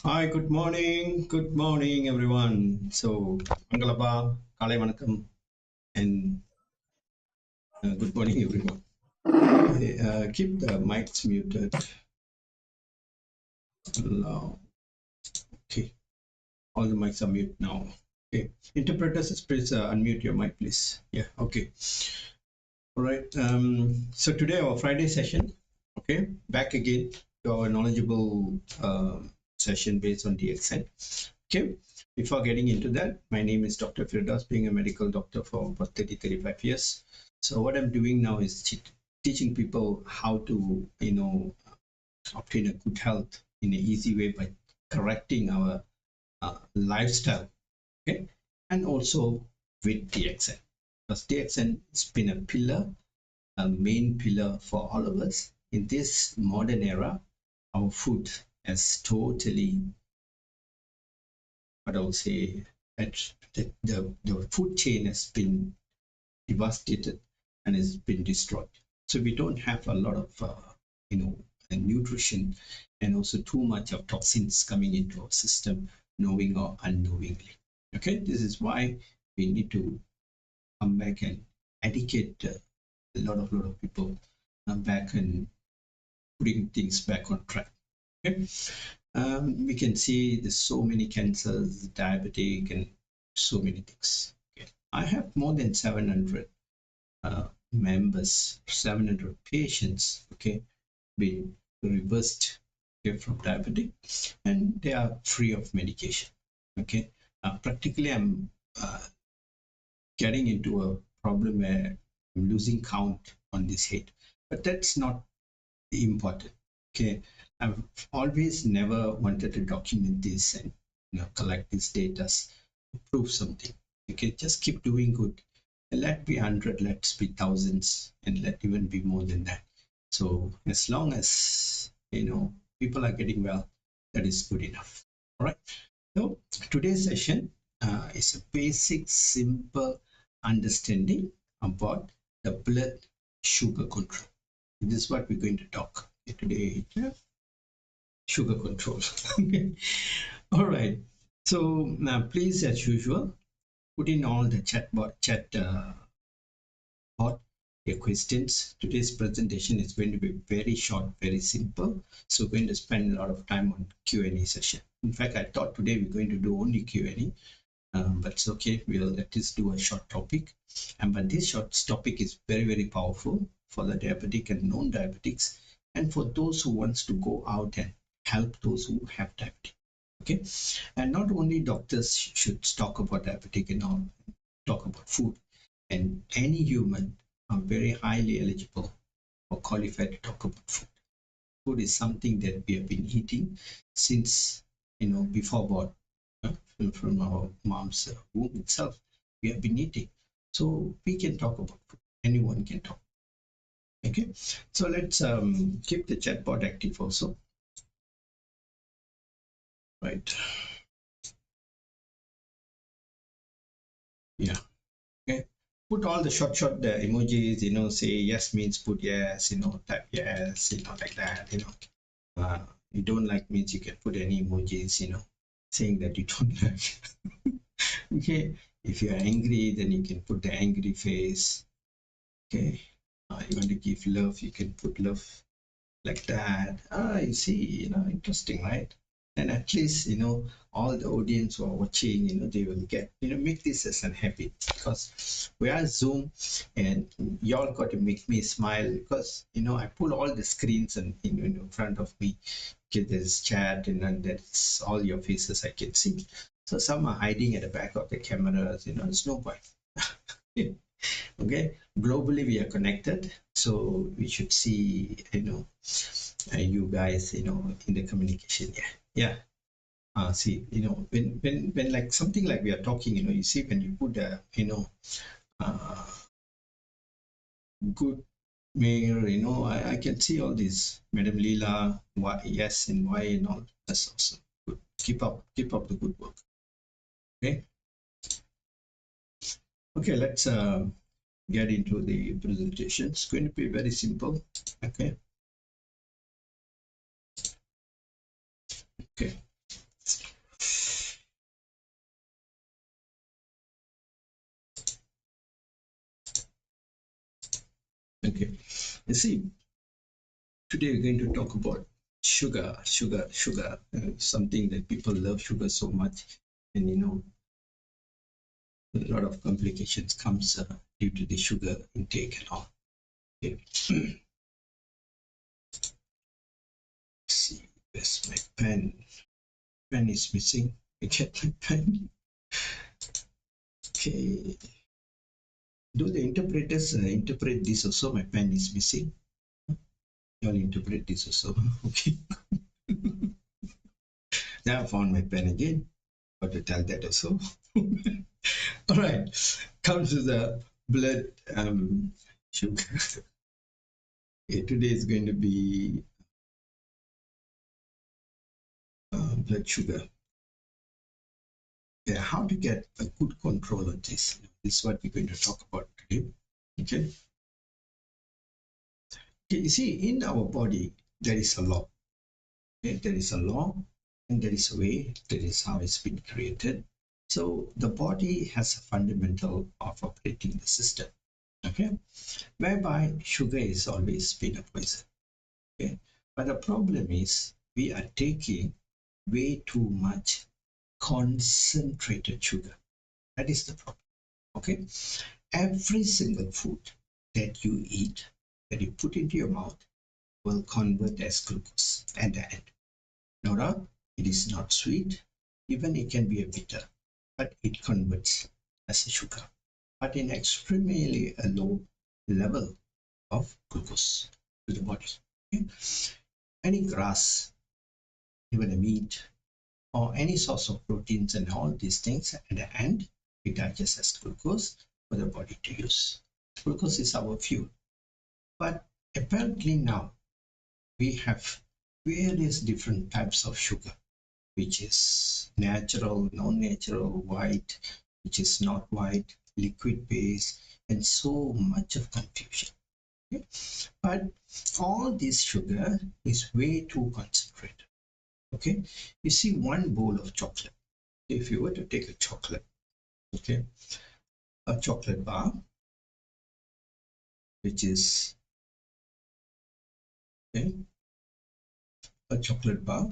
Hi, good morning, everyone. So, Mangalaba, Kale Vanakkam, and good morning, everyone. Keep the mics muted. Okay, all the mics are mute now. Okay, interpreters, please unmute your mic, please. Yeah, okay. All right. So today our Friday session. Okay, back again to our knowledgeable session based on DXN. Okay, before getting into that, my name is Dr. Firdaus, being a medical doctor for about 35 years. So what I'm doing now is teaching people how to, obtain a good health in an easy way by correcting our lifestyle, okay? And also with DXN. Because DXN has been a main pillar for all of us. In this modern era, our food has totally, what I would say, that the food chain has been devastated and has been destroyed. So we don't have a lot of, nutrition and also too much of toxins coming into our system, knowing or unknowingly. Okay, this is why we need to come back and educate a lot of people back and putting things back on track. Okay, we can see there's so many cancers, diabetic, and so many things. Okay. I have more than 700 members, 700 patients, okay, been reversed, okay, from diabetic, and they are free of medication. Okay, practically I'm getting into a problem where I'm losing count on this hate, but that's not important. Okay, I've always never wanted to document this and collect these data to prove something. Okay, just keep doing good. Let be 100, let's be thousands, and let even be more than that. So as long as people are getting well, that is good enough. All right. So today's session is a basic, simple understanding about the blood sugar control. This is what we're going to talk today. Sugar control. All right. So now, please, as usual, put in all the chat bot your questions. Today's presentation is going to be very short, very simple. So we're going to spend a lot of time on Q&A session. In fact, I thought today we're going to do only Q&A. But it's okay, we'll let us do a short topic. But this short topic is very, very powerful for the diabetic and non-diabetics, and for those who wants to go out and help those who have diabetes. Okay, and not only doctors should talk about diabetic and all, talk about food, and any human are very highly eligible or qualified to talk about food. Food is something that we have been eating since before birth, from our mom's womb itself. We have been eating, so we can talk about food. Anyone can talk. Okay, so let's keep the chatbot active also. Right. Yeah. Okay. Put all the short the emojis. Say yes means put yes. Type yes. Like that. You don't like means you can put any emojis. Saying that you don't like. Okay, if you're angry, then you can put the angry face. Okay, you want to give love, you can put love like that. You see, interesting, right? And at least, all the audience who are watching, they will get, make this as an habit, because we are Zoom and y'all got to make me smile, because, I pull all the screens and in front of me. Okay, there's chat and then there's all your faces I can see. So some are hiding at the back of the cameras, it's no point. Okay, globally we are connected, so we should see you guys in the communication. Yeah. See, when like something like we are talking, you see when you put a uh, good mayor, I can see all these Madam Leela, why yes and why and all. That's awesome. Good. Keep up the good work. Okay. Okay, let's get into the presentation. It's going to be very simple. Okay. Okay. Okay, you see, today we're going to talk about sugar, something that people love sugar so much, and a lot of complications comes due to the sugar intake and all. Okay. See, where's my pen? Pen is missing. I get my pen. Okay. Do the interpreters interpret this also? My pen is missing. You'll interpret this also. Okay. Now I found my pen again. Got to tell that also. All right. Comes to the blood sugar. Okay, today is going to be blood sugar. Yeah, how to get a good control of this. This is what we're going to talk about today. Okay. Okay, you see, in our body, there is a law. Okay, there is a law and there is a way. That is how it's been created. So the body has a fundamental of operating the system. Okay, whereby sugar is always been a poison. Okay, but the problem is we are taking way too much concentrated sugar. That is the problem. Okay, every single food that you eat, that you put into your mouth, will convert as glucose at the end. No doubt, it is not sweet, even it can be a bitter, but it converts as a sugar, but in extremely a low level of glucose to the body. Okay? Any grass, even a meat, or any source of proteins and all these things at the end, it digests as glucose for the body to use. Glucose is our fuel. But apparently now we have various different types of sugar, which is natural, non-natural, white, which is not white, liquid base, and so much of confusion. Okay? But all this sugar is way too concentrated. Okay, you see one bowl of chocolate. If you were to take a chocolate, okay, a chocolate bar, which is okay, a chocolate bar.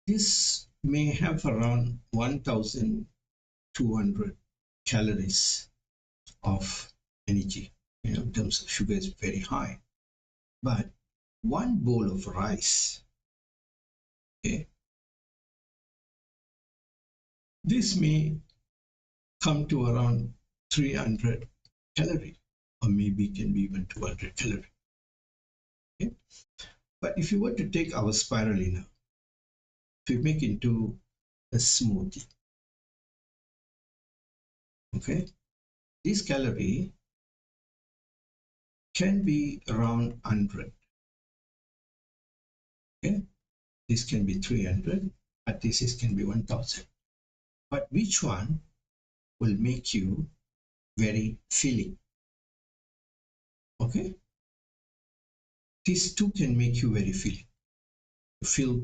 This may have around 1,200 calories of energy. In terms of sugar, is very high. But one bowl of rice, okay, this may come to around 300 calorie, or maybe it can be even 200 calorie. Okay? But if you were to take our spirulina, if you make into a smoothie, okay, this calorie can be around 100. Okay, this can be 300, but this can be 1,000. But which one will make you very filling? Okay, these two can make you very filling. You feel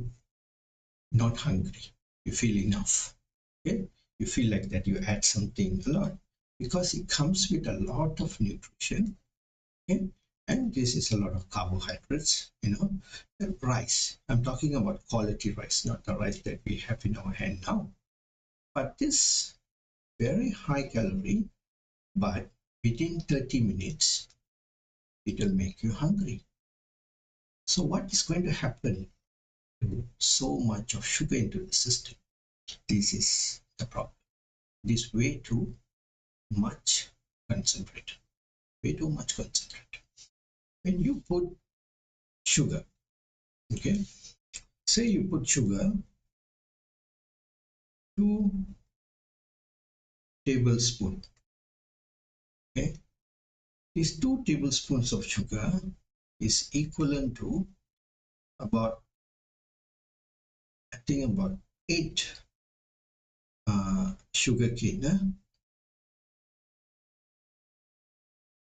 not hungry. You feel enough. Okay, you feel like that you add something a lot because it comes with a lot of nutrition. Okay, and this is a lot of carbohydrates. And rice. I'm talking about quality rice, not the rice that we have in our hand now. But this very high calorie, but within 30 minutes, it will make you hungry. So what is going to happen to so much of sugar into the system? This is the problem. This way too much concentrated. Way too much concentrated. When you put sugar, okay, say you put sugar, 2 tablespoons, okay, these 2 tablespoons of sugar is equivalent to about, I think about 8 sugar cane,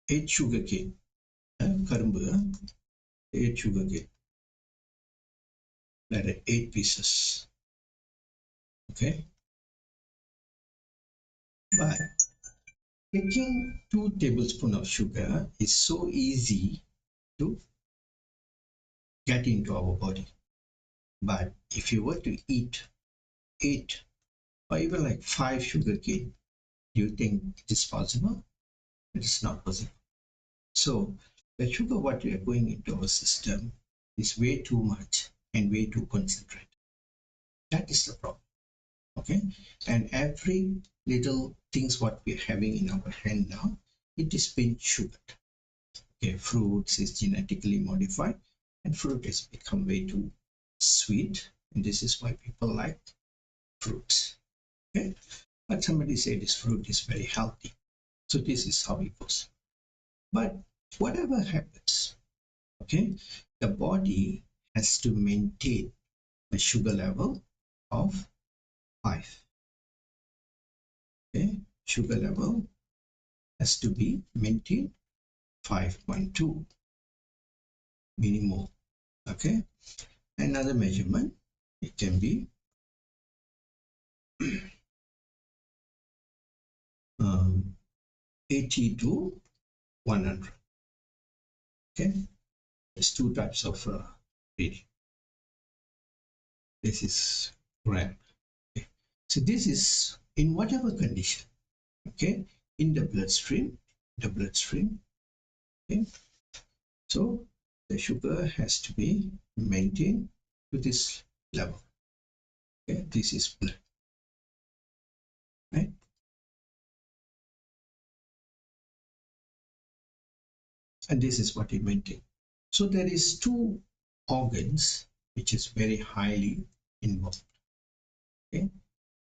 8 sugar cane, karumbu, 8 sugar cane, like 8 pieces, okay. But Taking 2 tablespoons of sugar is so easy to get into our body. But if you were to eat 8 or even like 5 sugar cane, do you think it is possible? It is not possible. So the sugar what we are going into our system is way too much and way too concentrated. That is the problem. Okay, and every little things what we are having in our hand now, it is been sugared. Okay, fruits is genetically modified, and fruit has become way too sweet, and this is why people like fruits. Okay, but somebody said this fruit is very healthy, so this is how it goes. But whatever happens, okay, the body has to maintain a sugar level of 5. Okay, sugar level has to be maintained 5.2 minimum. Okay, another measurement, it can be 80 to 100. Okay, there's 2 types of reading. This is gram. Okay. So this is in whatever condition. Okay, in the bloodstream. Okay, so the sugar has to be maintained to this level. Okay, this is blood, right? And this is what it maintains. So there is 2 organs which is very highly involved. Okay,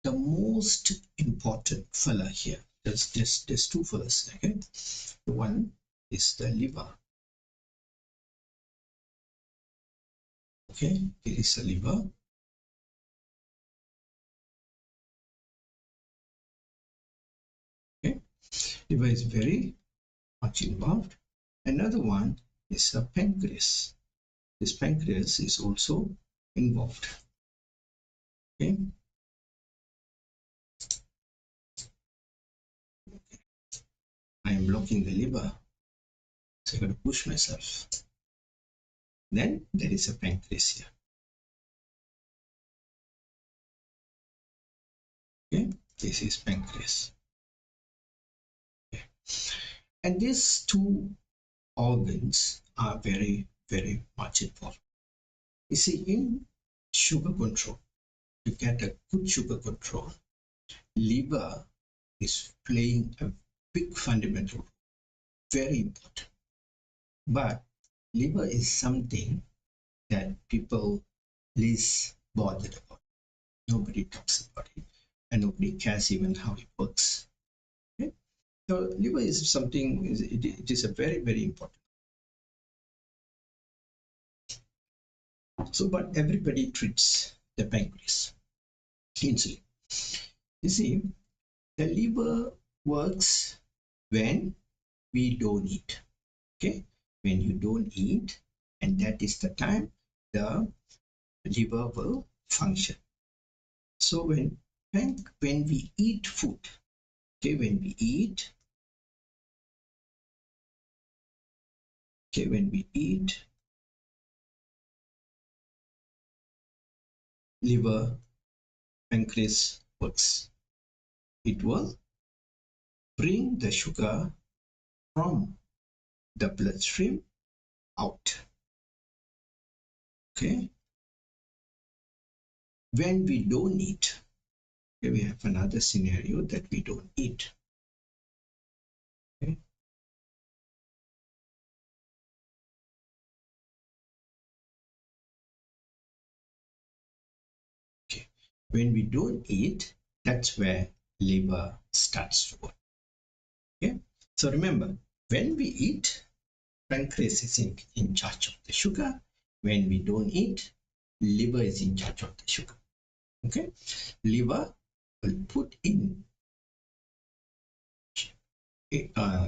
the most important fella here, there's 2 fellas. Okay, the one is the liver. Okay, it is the liver. Okay, liver is very much involved. Another one is the pancreas. This pancreas is also involved. Okay, I am blocking the liver, so I got to push myself. Then there is a pancreas here. Okay, this is pancreas. Okay. And these 2 organs are very, very much involved. You see, in sugar control, to get a good sugar control, liver is playing a big fundamental role, very important. But liver is something that people least bothered about. Nobody talks about it, and nobody cares even how it works. Okay? So liver is something, it is a very, very important. So, but everybody treats the pancreas, insulin. You see, the liver works when we don't eat. Okay, when you don't eat, and that is the time the liver will function. So when we eat food, okay, when we eat, liver, pancreas works. It will bring the sugar from the bloodstream out. Okay, when we don't eat, okay, we have another scenario that we don't eat. Okay, okay. When we don't eat, that's where liver starts to work. Okay, so remember, when we eat, pancreas is in charge of the sugar. When we don't eat, liver is in charge of the sugar. Okay, liver will put in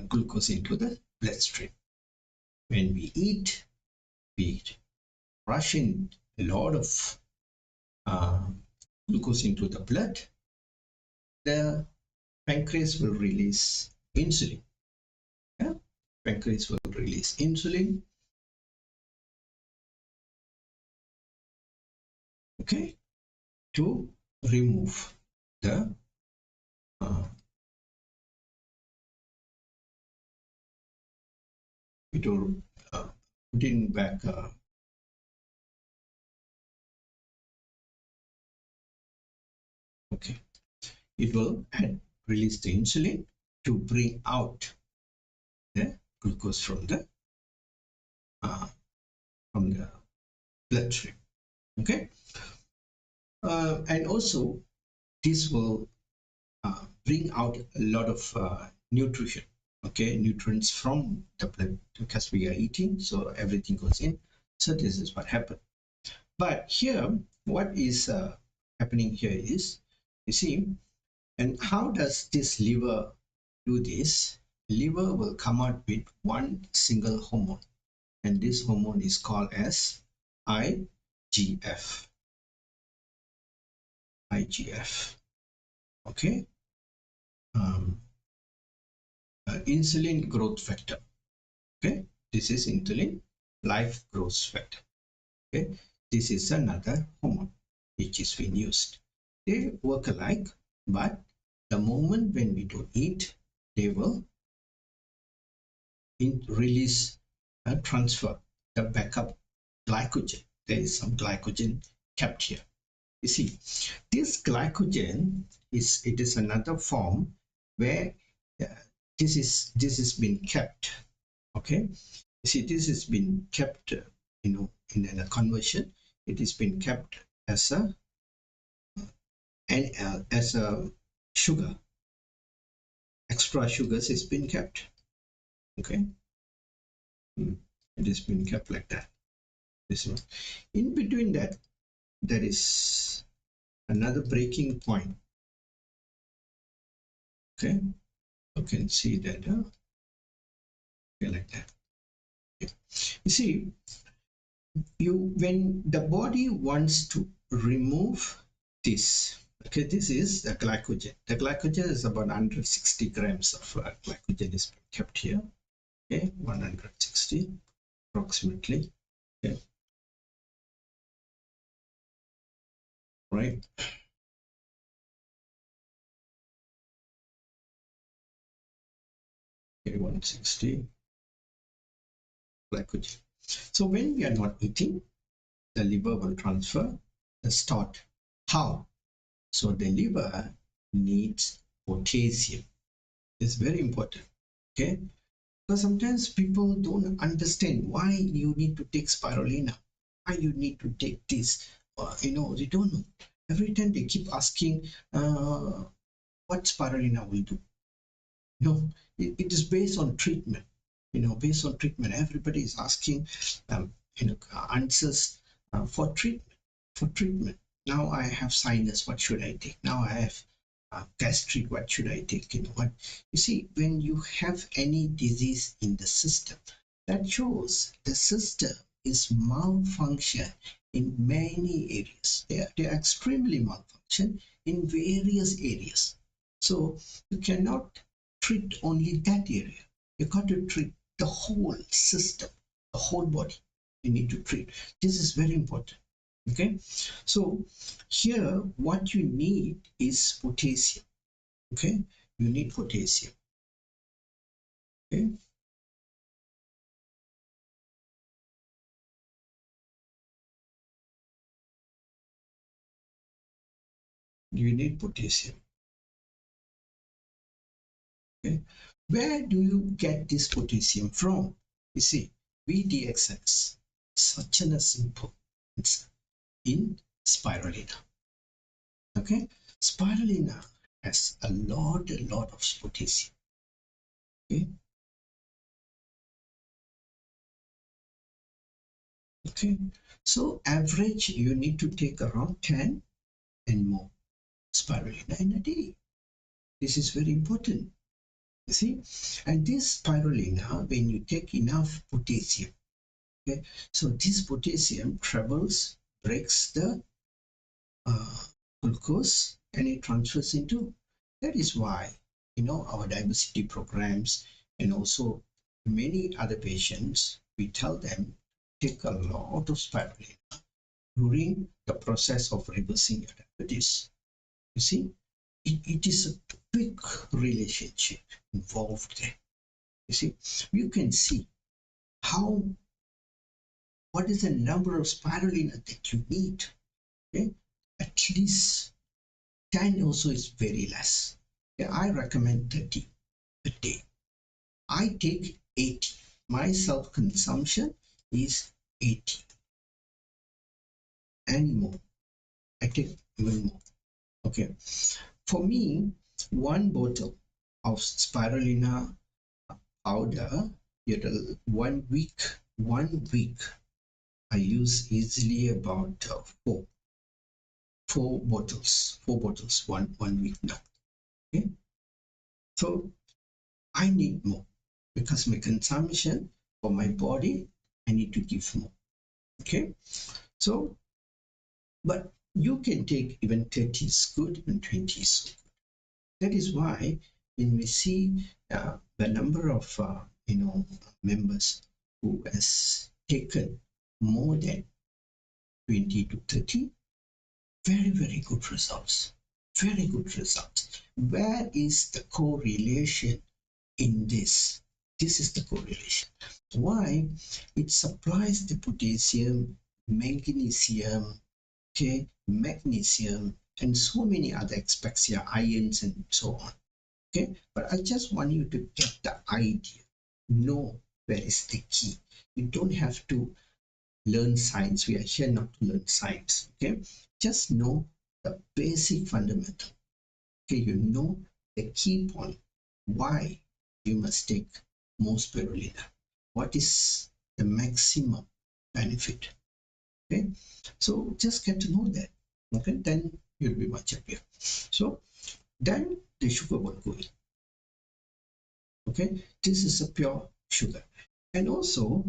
glucose into the bloodstream. When we eat, we rush in a lot of glucose into the blood. The pancreas will release insulin. Yeah? Pancreas will release insulin. Okay, to remove the it will put in back okay, it will release the insulin to bring out the glucose from the bloodstream. Okay, and also this will bring out a lot of nutrition. Okay, nutrients from the blood because we are eating, so everything goes in. So this is what happened. But here, what is happening here is, you see, and how does this liver do this? Liver will come out with one single hormone, and this hormone is called as IGF. IGF. Okay. Insulin growth factor. Okay. This is insulin life growth factor. Okay. This is another hormone which is being used. They work alike, but the moment when we don't eat, they will release and transfer the backup glycogen. There is some glycogen kept here. You see, this glycogen is another form where this is being kept. Okay, you see, this has been kept. In a conversion, it is been kept as a sugar. Extra sugars is been kept. Okay, it has been kept like that. This one. In between that, there is another breaking point. Okay, you can see that. Okay, like that. Okay. You see, when the body wants to remove this, okay, this is the glycogen. The glycogen is about 160 grams of glycogen is kept here. Okay, 160 approximately. Okay, right. Okay, 160 glycogen. So when we are not eating, the liver will transfer the stored. How? So the liver needs potassium. It's very important. Okay, because sometimes people don't understand why you need to take spirulina, why you need to take this. They don't know. Every time they keep asking what spirulina will do. No, it is based on treatment. Based on treatment, everybody is asking answers for treatment. For treatment. Now I have sinus, what should I take? Now I have gastric, what should I take? What you see, when you have any disease in the system, that shows the system is malfunction in many areas. They are extremely malfunction in various areas. So you cannot treat only that area. You got to treat the whole system, the whole body. You need to treat. This is very important. Okay, so here what you need is potassium. Okay, you need potassium. Okay, you need potassium. Okay, where do you get this potassium from? You see, DXN, such a simple. It's in spirulina. Okay, spirulina has a lot of potassium. Okay, okay, so average you need to take around 10 and more spirulina in a day. This is very important. You see, and this spirulina, when you take enough potassium, okay, so this potassium travels, breaks the glucose, and it transfers into. That is why our diversity programs, and also many other patients, we tell them take a lot of spirulina during the process of reversing your diabetes. You see, it is a big relationship involved there. You see, you can see what is the number of spirulina that you need. Okay, at least 10 also is very less. Okay? I recommend 30 a day. I take 80. My self consumption is 80 and more. I take even more. Okay, for me, one bottle of spirulina powder, 1 week, I use easily about four bottles, one week now. Okay, so I need more because my consumption for my body, I need to give more. Okay, so but you can take even 30 is good, even 20 is good. That is why when we see the number of members who has taken more than 20 to 30, very, very good results. Very good results. Where is the correlation in this? This is the correlation. Why? It supplies the potassium, magnesium, okay, magnesium, and so many other aspects here, ions and so on. Okay, but I just want you to get the idea. Know where is the key. You don't have to learn science. We are here not to learn science. Okay, just know the basic fundamental. Okay, you know the key point. Why you must take more spirulina. What is the maximum benefit? Okay, so just get to know that. Okay, then you'll be much happier. So then the sugar will go in. Okay, this is a pure sugar. And also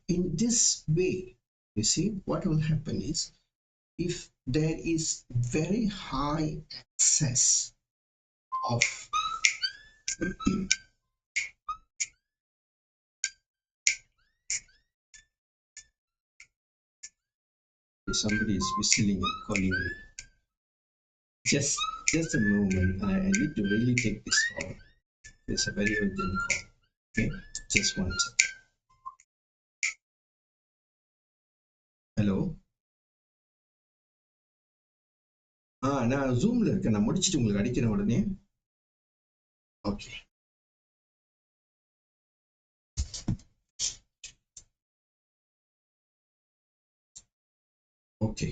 in this way, you see what will happen is if there is very high excess of somebody is whistling and calling me. Just a moment. I need to really take this call. It's a very urgent call. Okay, just one second. Hello. நான் ஜூம்ல இருக்கேன். நான் முடிச்சிட்டு உங்களுக்கு அடிக்கிறேன் உடனே. Okay. Okay.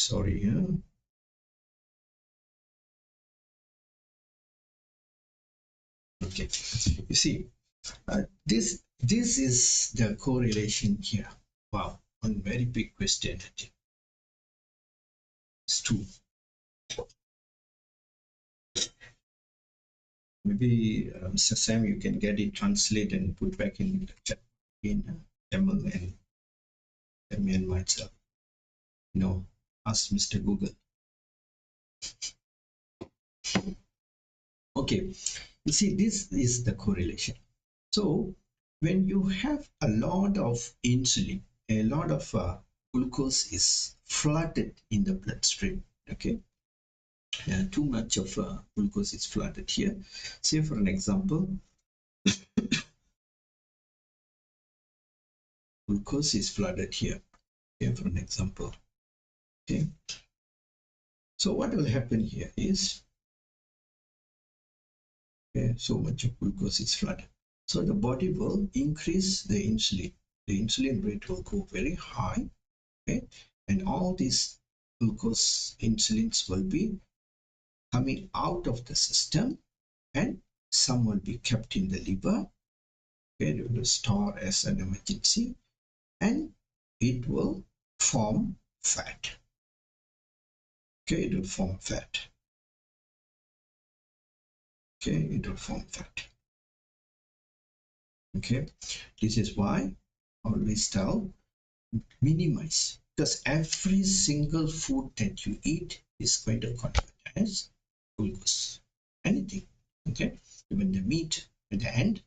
Sorry. Okay. You see, this is the correlation here. Wow, one very big question. It's true. Maybe Mr. Sam, you can get it translated and put back in the chat in Tamil and me and myself. No, ask Mr. Google. Okay, you see, this is the correlation. So when you have a lot of insulin, a lot of glucose is flooded in the bloodstream. Okay, too much of glucose is flooded here. Say for an example, glucose is flooded here. Okay, for an example. Okay, so what will happen here is, okay, so much of glucose is flooded. So the body will increase the insulin. The insulin rate will go very high. Okay, and all these glucose insulins will be coming out of the system, and some will be kept in the liver. Okay, it will store as an emergency, and it will form fat. Okay, it will form fat. Okay, it will form fat. Okay, this is why I always tell minimize, because every single food that you eat is going to convert as glucose. Anything, Okay, even the meat at the end,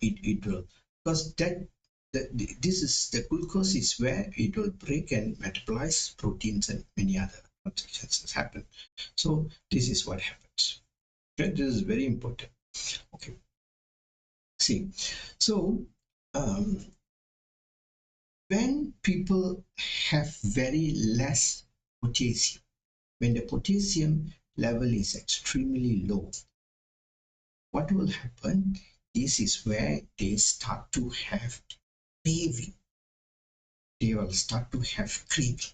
it will, because this is the glucose is where it will break and metabolize proteins and many other substances happen. So this is what happens. Okay, this is very important. Okay, see, so um, when people have very less potassium, when the potassium level is extremely low, what will happen? This is where they start to have craving. They will start to have craving.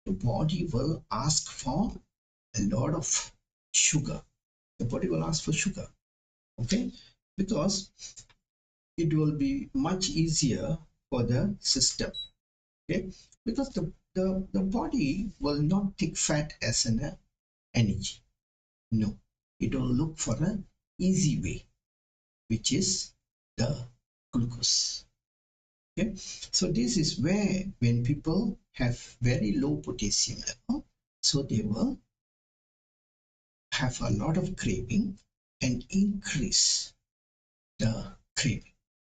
The body will ask for a lot of sugar. The body will ask for sugar, okay? Because it will be much easier for the system, okay? Because the body will not take fat as an energy. No, it will look for an easy way, which is the glucose. Okay, so this is where when people have very low potassium level, so they will have a lot of craving and increase the craving.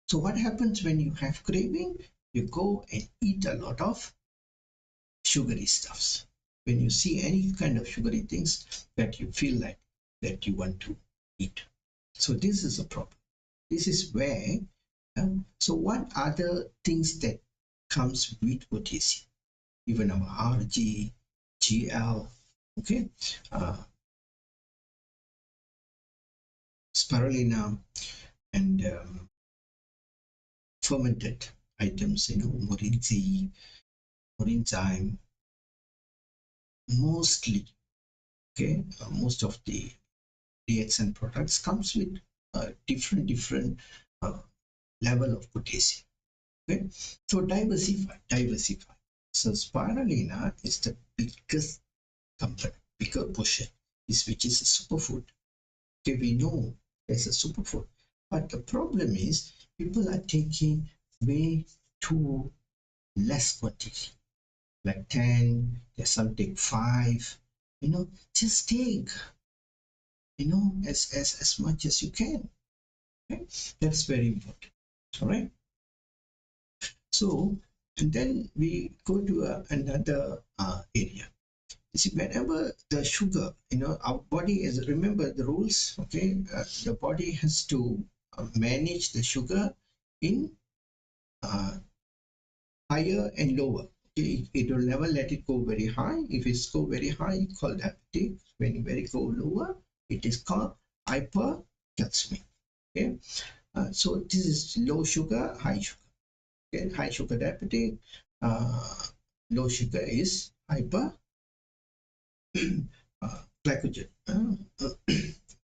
So what happens when you have craving? You go and eat a lot of sugary stuffs. When you see any kind of sugary things that you feel like that you want to eat. So this is a problem. This is where, so what other things that comes with potassium? Even our RG, GL, okay, spirulina, and fermented items, morinzi, morinzyme, mostly, okay, most of the DXN products comes with different uh, level of potassium. Okay, so diversify. So spirulina is the biggest component, bigger portion, is which is a superfood. Okay, we know there's a superfood, but the problem is people are taking way too less quantity, like 10. There's some take 5. Just take as much as you can. Okay? That's very important. All right. So, and then we go to another area. You see, whenever the sugar, our body is, remember the rules, okay? The body has to manage the sugar in uh, higher and lower. Okay? It will never let it go very high. If it's go very high, it's called diabetic. When it very go lower, it is called hypercalcemic. Okay? So this is low sugar, high sugar. Okay? High sugar diabetic, low sugar is hyper glycogen.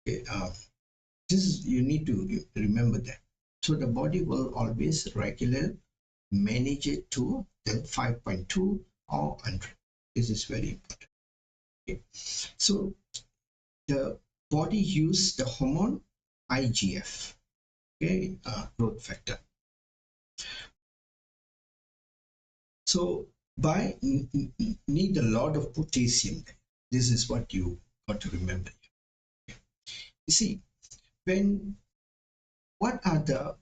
Okay, this is, you need to remember that. So the body will always regular manage it to the 5.2 or 100. This is very important. Okay. So the body use the hormone IGF, okay, growth factor. So by need a lot of potassium. This is what you got to remember. You see, what are the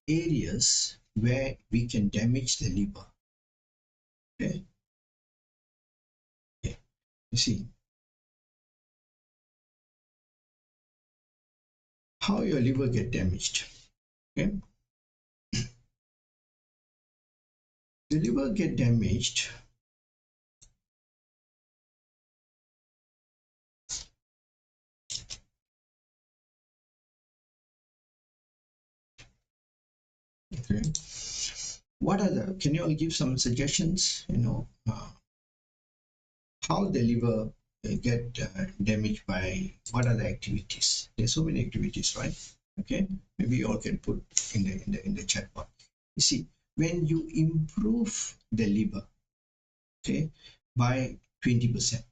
areas where we can damage the liver? Okay, okay. You see how your liver get damaged. Okay, the liver get damaged okay. What are the, can you all give some suggestions, how the liver get damaged by what are the activities? There's so many activities, right? Okay, maybe you all can put in the chat box. You see, when you improve the liver, okay, by 20%,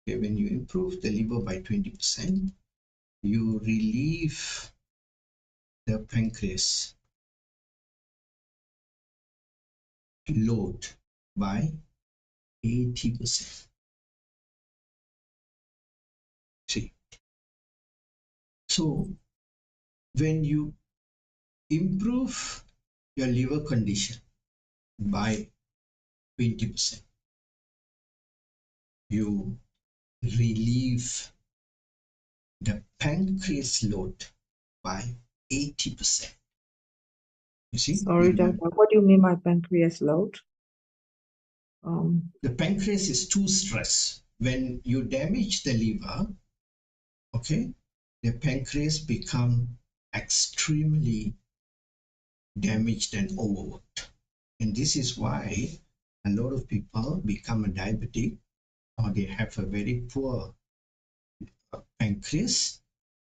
okay, when you improve the liver by 20%, you relieve the pancreas load by 80%. See, So when you improve your liver condition by 20%, you relieve the pancreas load by 80%. You see, Sorry, doctor, what do you mean by pancreas load? The pancreas is too stressed. When you damage the liver, okay, the pancreas become extremely damaged and overworked. And this is why a lot of people become a diabetic, or they have a very poor pancreas.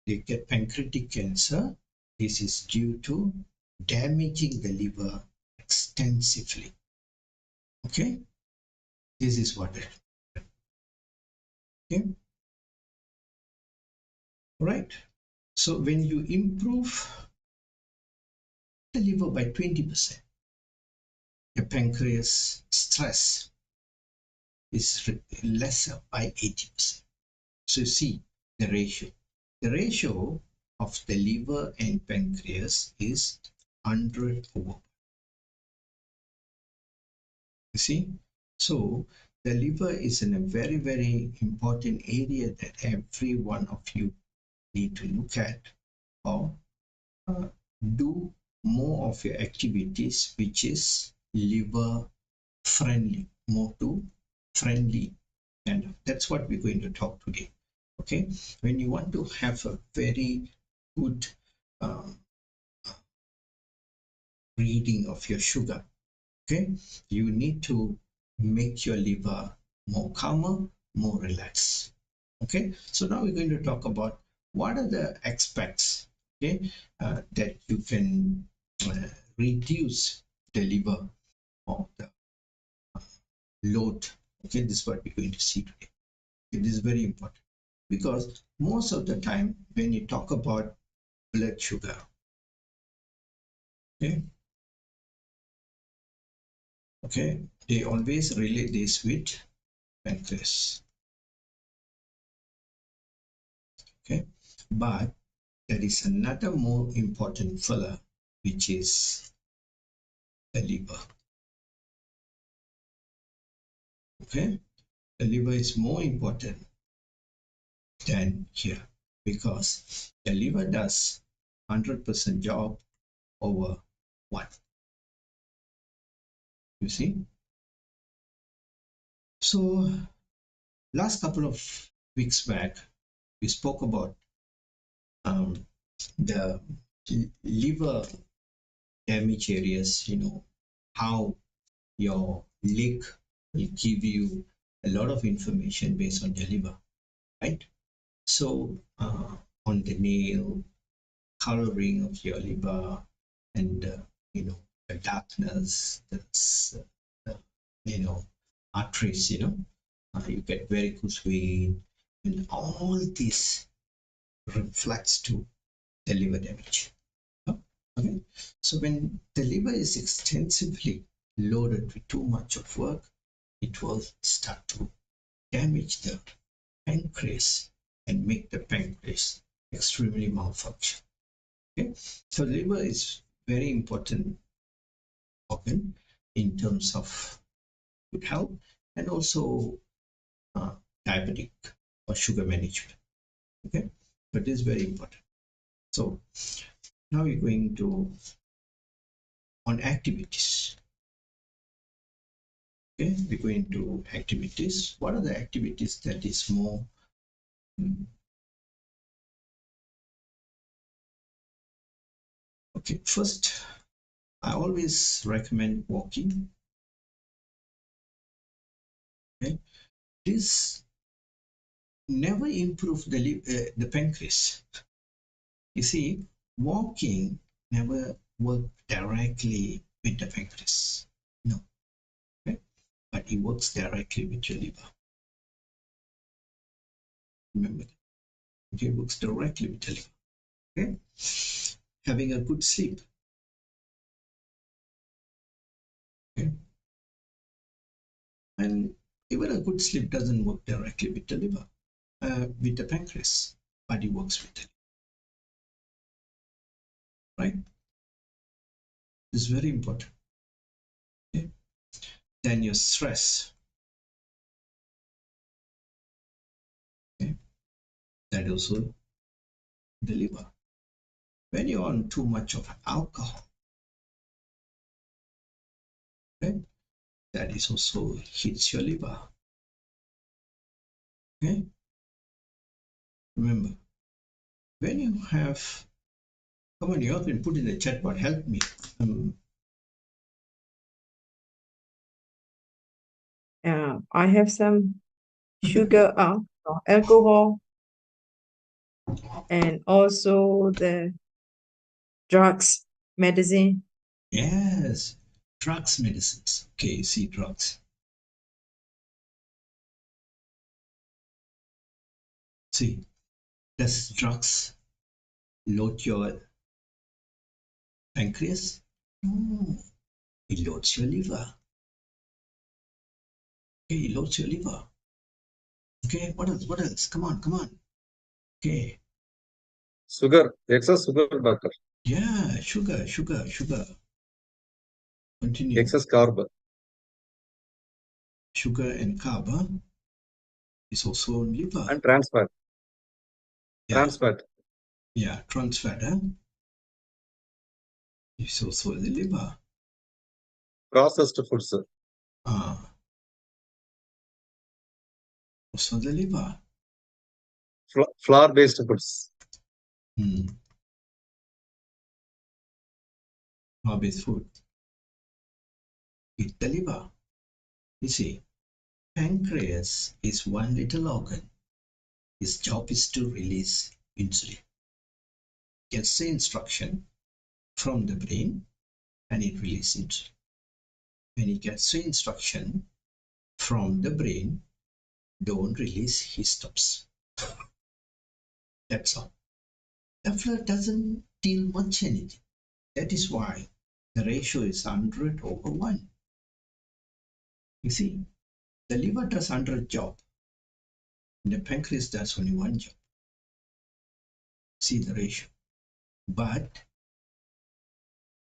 They get pancreatic cancer. This is due to damaging the liver extensively. Okay, this is what it. Okay, right. So when you improve the liver by 20%, the pancreas stress is lesser by 80%. So you see the ratio. The ratio of the liver and pancreas is 100 over. You see? So the liver is in a very, very important area that every one of you need to look at, or do more of your activities which is liver friendly, more to friendly, and that's what we're going to talk today. Okay, when you want to have a very good um, reading of your sugar, okay, you need to make your liver more calmer, more relaxed. Okay, so now we're going to talk about what are the aspects, okay, that you can reduce the liver or the load. Okay, this is what we're going to see today. It is very important because most of the time when you talk about blood sugar, okay, they always relate this with pancreas. Okay, but there is another more important fella, which is the liver. Okay, the liver is more important than here because the liver does 100% job over one. You see? So last couple of weeks back, we spoke about the liver damage areas, how your leg will give you a lot of information based on your liver, right? So on the nail, coloring of your liver, and the darkness, the arteries, you get varicose vein, and all this reflects to the liver damage. Okay, so when the liver is extensively loaded with too much of work, it will start to damage the pancreas and make the pancreas extremely malfunction. Okay, so liver is very important organ in terms of good health and also diabetic or sugar management. Okay, so it is very important. So now we're going to on activities. Okay, we're going to activities. What are the activities that is more okay, first I always recommend walking. Okay, this never improve the pancreas. You see, walking never work directly with the pancreas. No, okay? But it works directly with your liver. Remember that. Okay, it works directly with the liver. Okay, having a good sleep. Okay, and even a good sleep doesn't work directly with the liver, with the pancreas, but it works with it. right? This is very important. Okay? Then your stress. Okay? That also the liver. When you're on too much of alcohol, okay? That is also hits your liver. Okay? Remember, when you have, come on, you all can put in the chat bar, help me. I have some sugar, alcohol, and also the drugs, medicine. Yes, drugs, medicines. Okay, see drugs. See, does drugs load your pancreas? No, it loads your liver. Okay, it loads your liver. Okay, what else? What else? Come on, come on. Okay, Sugar, excess sugar, doctor. yeah, sugar, sugar, sugar. Continue. Excess carb. Sugar and carb is also liver. And trans fat. Yeah, Trans fat. yeah, trans fat is also the liver. Processed foods. Also the liver. Flour-based foods. Flour-based food. Eat the liver. You see, pancreas is one little organ. Its job is to release insulin. Gets the instruction from the brain and it releases insulin. When it gets the instruction from the brain, don't release, he stops. That's all. The flood doesn't deal much anything. That is why the ratio is 100/1. You see, the liver does 100 job. The pancreas does only one job. See the ratio. But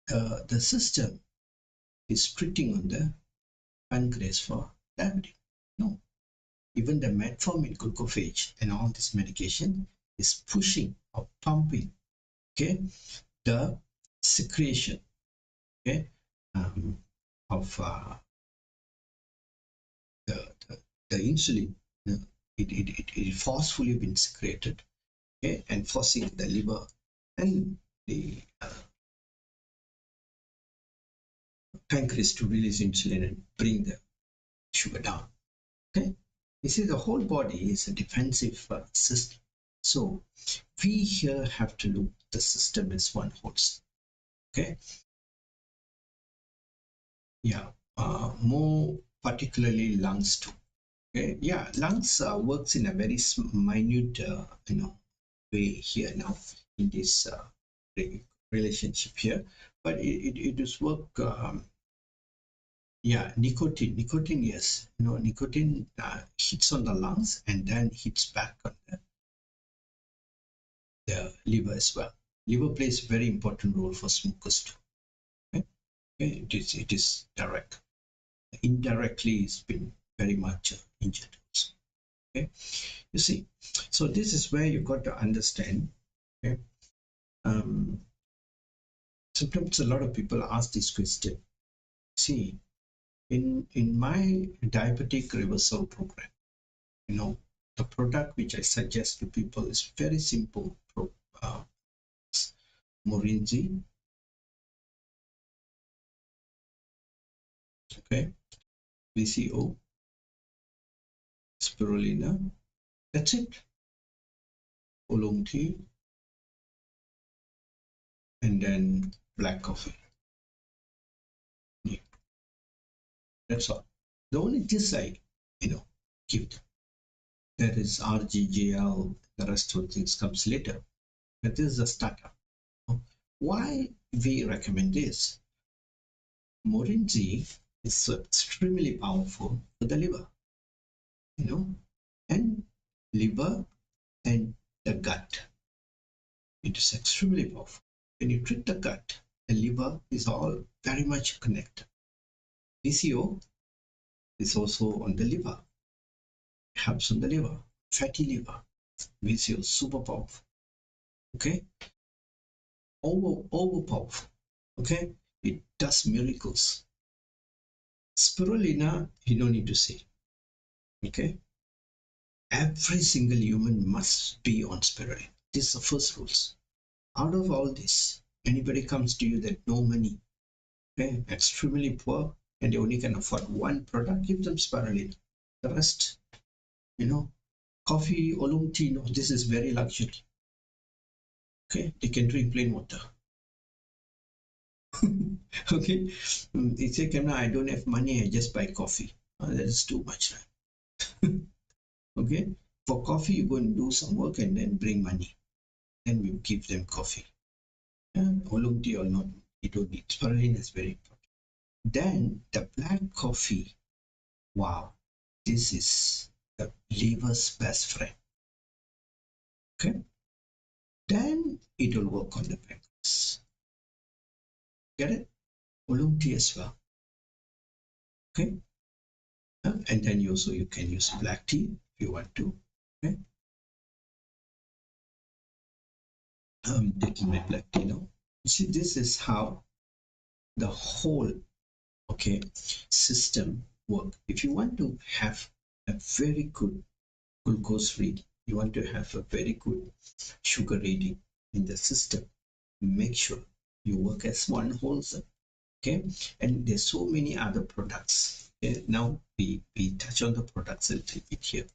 the system is treating on the pancreas for diabetes. No. Even the metformin, glucophage, and all this medication is pushing or pumping, okay, the secretion, okay, of the insulin. It forcefully been secreted, okay, and forcing the liver and the pancreas to release insulin and bring the sugar down. Okay, you see, the whole body is a defensive system. So we here have to look the system as one whole. Okay, yeah, more particularly lungs too. Okay, yeah, lungs works in a very minute, way here now in this relationship here, but it does work. Yeah, nicotine, yes, nicotine hits on the lungs and then hits back on the liver as well. Liver plays a very important role for smokers too. Okay? Okay, it is direct. Indirectly, it's been very much injured also. Okay, you see, so this is where you got to understand. Okay, sometimes a lot of people ask this question. See, in my diabetic reversal program, the product which I suggest to people is very simple. Morinzi, okay, VCO, spirulina, that's it. Oolong tea, and then black coffee. Yeah, that's all. The only this I, give them. That is RGGL, the rest of things comes later. But this is a starter. Why we recommend this? Morinzi is extremely powerful for the liver, and liver and the gut. It is extremely powerful. when you treat the gut, the liver is all very much connected. PCO is also on the liver, helps on the liver, fatty liver. PCO super powerful. Okay, over powerful. Okay, it does miracles. Spirulina, you don't need to say. Okay, every single human must be on spirulina. This is the first rules. Out of all this, anybody comes to you that no money, okay, extremely poor, and they only can afford one product, give them spirulina. The rest, coffee, oolong tea, no, this is very luxury. Okay, they can drink plain water. Okay, they say, Kamna, I don't have money, I just buy coffee. That is too much, right? Okay, for coffee, you go and do some work and then bring money. Then we give them coffee. Oolong tea or not, you don't need. Spirulina is very important. Then the black coffee, wow, this is the liver's best friend. Okay, then it will work on the pancreas. Get it? Oolong tea as well. Okay, and then you can use black tea if you want to. Okay, I'm taking my black tea now. See, this is how the whole system work. If you want to have a very good glucose reading, you want to have a very good sugar reading in the system, make sure you work as one wholesome. Okay, and there's so many other products. Okay? Now we touch on the products a little bit here.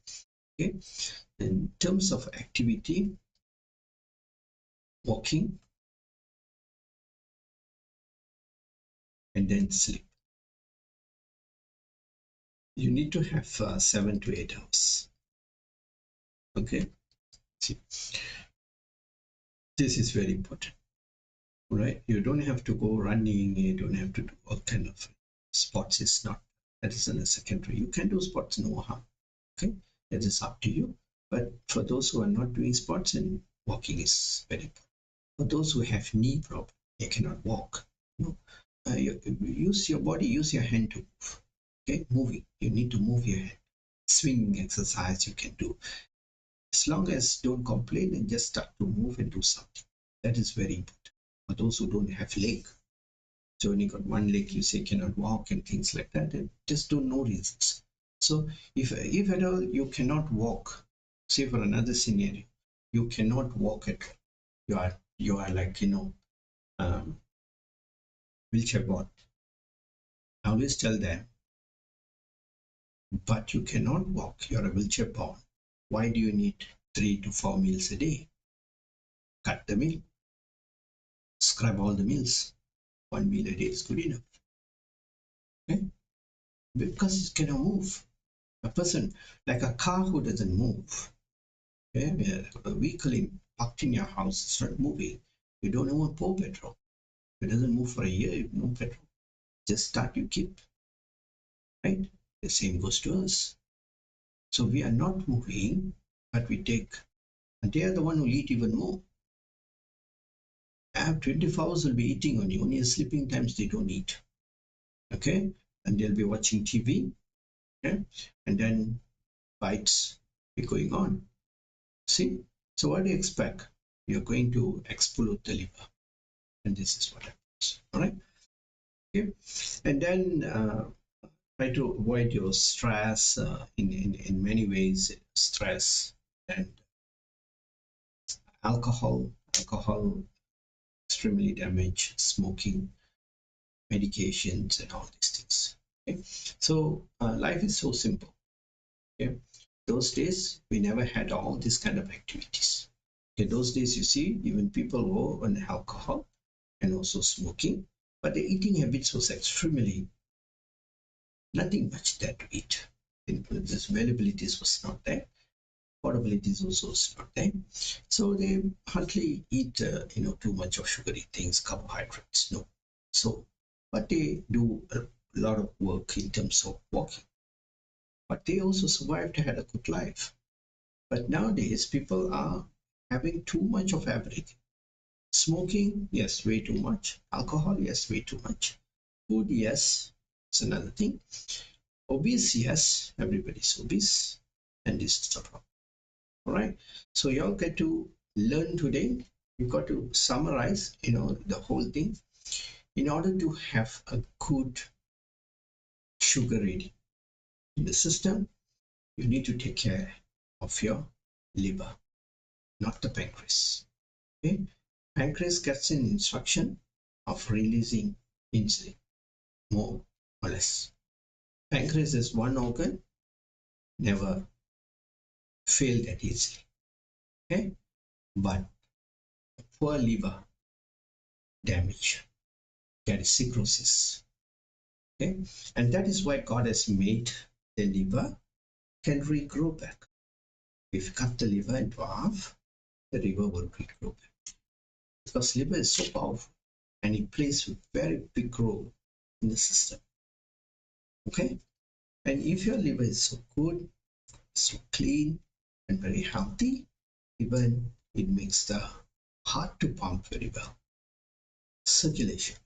Okay, in terms of activity, walking and then sleep. You need to have 7 to 8 hours. Okay, see, this is very important. Right, you don't have to go running, you don't have to do all kind of sports. Is not, that is in a secondary. You can do sports, no harm. Okay, that is up to you. But for those who are not doing sports, and walking is very important. For those who have knee problem, they cannot walk. You use your body, use your hand to move. Okay, moving, you need to move your hand. Swinging exercise you can do, as long as don't complain and just start to move and do something. That is very important. For those who don't have leg, so only got one leg, you say cannot walk and things like that, and just don't know reasons. So if at all you cannot walk, say for another scenario, you cannot walk at all. You are like wheelchair bound. I always tell them, but you cannot walk. You are a wheelchair bound. Why do you need 3 to 4 meals a day? Cut the meal. Scrap all the meals. 1 meal a day is good enough. Okay? Because it cannot move. A person like a car who doesn't move, okay? A vehicle parked in your house is not moving. You don't even pour petrol. If it doesn't move for a year, you no petrol. Just start, you keep. Right? The same goes to us. So we are not moving, but we take, and they are the one who eat even more. I have 24 hours will be eating on you. Only sleeping times they don't eat. Okay? And they'll be watching TV. Okay? And then fights be going on. See? So what do you expect? You're going to explode the liver. And this is what happens. All right? Okay? And then try to avoid your stress in many ways. Stress and alcohol extremely damage, smoking, medications, and all these things. Okay? So life is so simple. Okay? Those days we never had all these kind of activities. Okay? Those days you see even people were on alcohol and also smoking, but the eating habits was extremely nothing much there to eat. This availabilities was not there. Affordabilities also was not there. So they hardly eat too much of sugary things, carbohydrates. No. So, but they do a lot of work in terms of walking. But they also survived, had a good life. But nowadays people are having too much of everything. Smoking, yes, way too much. Alcohol, yes, way too much. Food, yes, it's another thing. Obese, yes, everybody's obese, and this is the problem. All right. So y'all get to learn today. You've got to summarize, the whole thing. In order to have a good sugar reading in the system, you need to take care of your liver, not the pancreas. Okay. Pancreas gets an instruction of releasing insulin, more or less. Pancreas is one organ, never failed that easily. Okay. But poor liver damage, that is cirrhosis. Okay. And that is why God has made the liver can regrow back. If you cut the liver into half, the liver will regrow back. Because liver is so powerful and it plays a very big role in the system. Okay. And if your liver is so good, so clean and very healthy, even it makes the heart to pump very well. Circulation.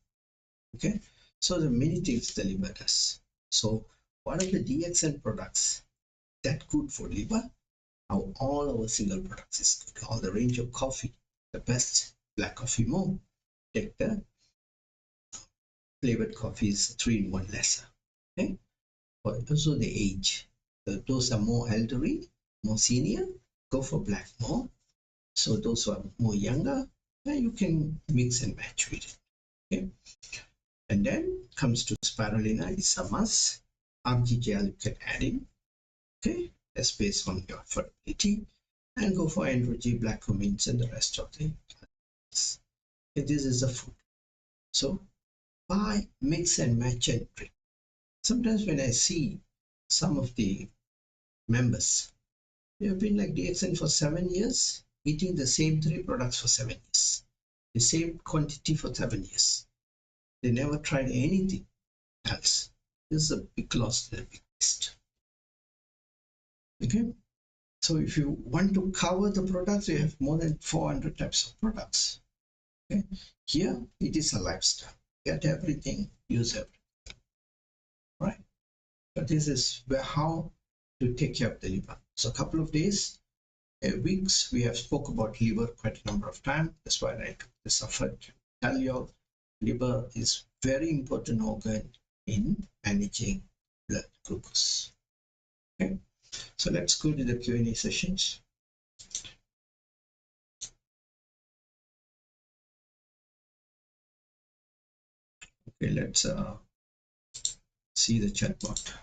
Okay. So there are many things the liver does. So what are the DXN products that good for liver? How all our single products is good. All the range of coffee, the best black coffee more. Take the flavored coffees 3-in-1 lesser. Okay. But also the age. Those are more elderly, more senior, go for black more. So those who are more younger, you can mix and match with it. Okay. And then comes to spirulina, it's a must. RGGL you can add in. Okay. That's based on your affordability. And go for androgen, black cummins, and the rest of the others. Okay, this is a food. So buy, mix and match and drink. Sometimes when I see some of the members, they have been like DXN for 7 years, eating the same 3 products for 7 years, the same quantity for 7 years. They never tried anything else. This is a big loss, a big waste. Okay. So if you want to cover the products, you have more than 400 types of products. Okay. Here it is a lifestyle. Get everything, use everything. Right. But this is how to take care of the liver. So a couple of days, weeks, we have spoke about liver quite a number of times. That's why I took this effort to tell you liver is very important organ in managing blood glucose. Okay. So let's go to the Q&A sessions. Okay, let's see the chat box.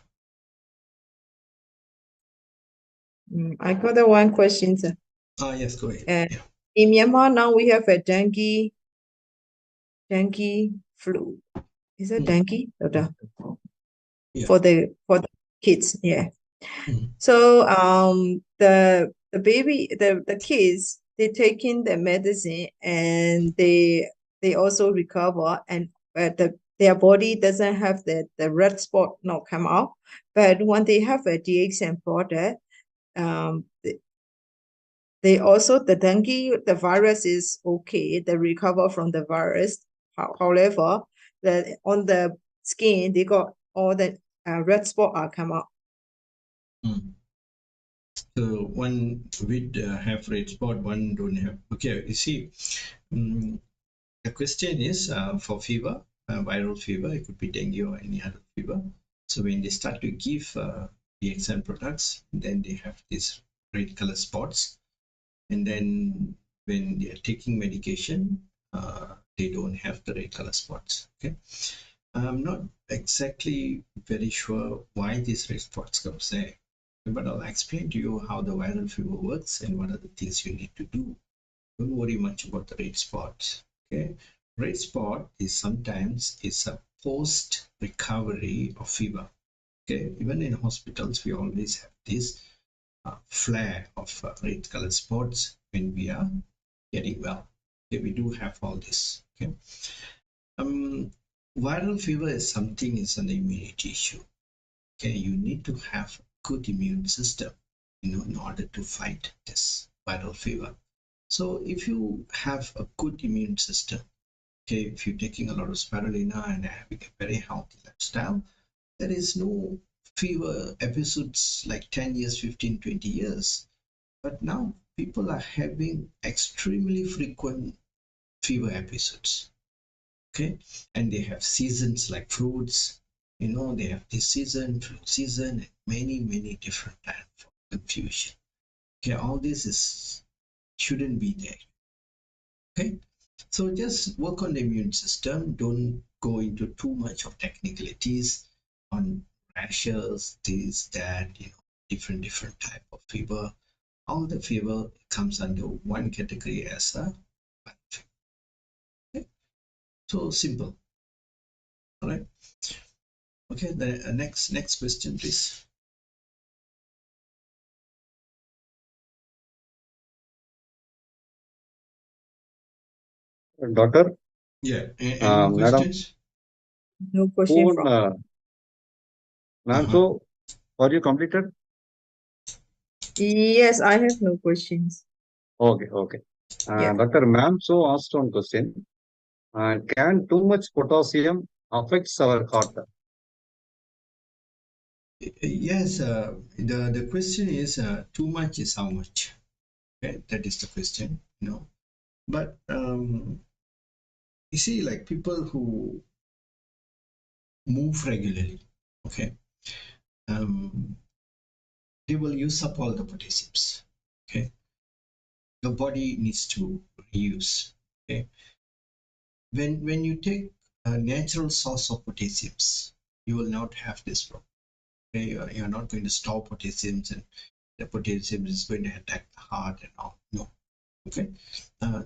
I got the one question, sir. Yes, go ahead. Yeah. In Myanmar now we have a dengue flu. Is it dengue? Yeah. For the kids, yeah. Mm. So the baby, the kids, they taking the medicine and they also recover, and their body doesn't have the red spot not come out. But when they have a DXN product, they also, the dengue, the virus is okay, they recover from the virus. However, on the skin, they got all the red spot are come out. Mm. So one would have red spot, one don't have. Okay, you see, the question is for fever, viral fever, it could be dengue or any other fever. So when they start to give DXN products, then they have these red color spots. And then when they are taking medication, they don't have the red color spots. Okay. I'm not exactly very sure why these red spots come there, but I'll explain to you how the viral fever works and what are the things you need to do. Don't worry much about the red spots. Okay. Red spot is sometimes a post recovery of fever. Okay. Even in hospitals, we always have this flare of red colored spots when we are getting well. Okay, we do have all this. Okay. Viral fever is something, is an immunity issue. Okay, you need to have good immune system, in order to fight this viral fever. So if you have a good immune system, okay, if you're taking a lot of spirulina and having a very healthy lifestyle, there is no fever episodes like 10 years, 15, 20 years. But now people are having extremely frequent fever episodes. Okay, and they have seasons like fruits, they have this season, fruit season, and many different types of confusion. Okay, all this is shouldn't be there. Okay, so just work on the immune system. Don't go into too much of technicalities on rashes, this, that, different type of fever. All the fever comes under one category as a viral fever. Okay? So simple. All right. Okay, the next question, please. Doctor, Yeah. Any more madam, questions? No question who, from. ma'am, Uh-huh. so are you completed? Yes, I have no questions. Okay, okay. Yeah. Doctor, ma'am, so asked one question. Can too much potassium affects our heart? Yes. The question is too much is how much. Okay, that is the question. But you see, like people who move regularly, okay, they will use up all the potassiums. Okay, the body needs to reuse. Okay, when you take a natural source of potassiums, you will not have this problem. Okay, you're not going to store potassiums and the potassium is going to attack the heart and all. No. Okay,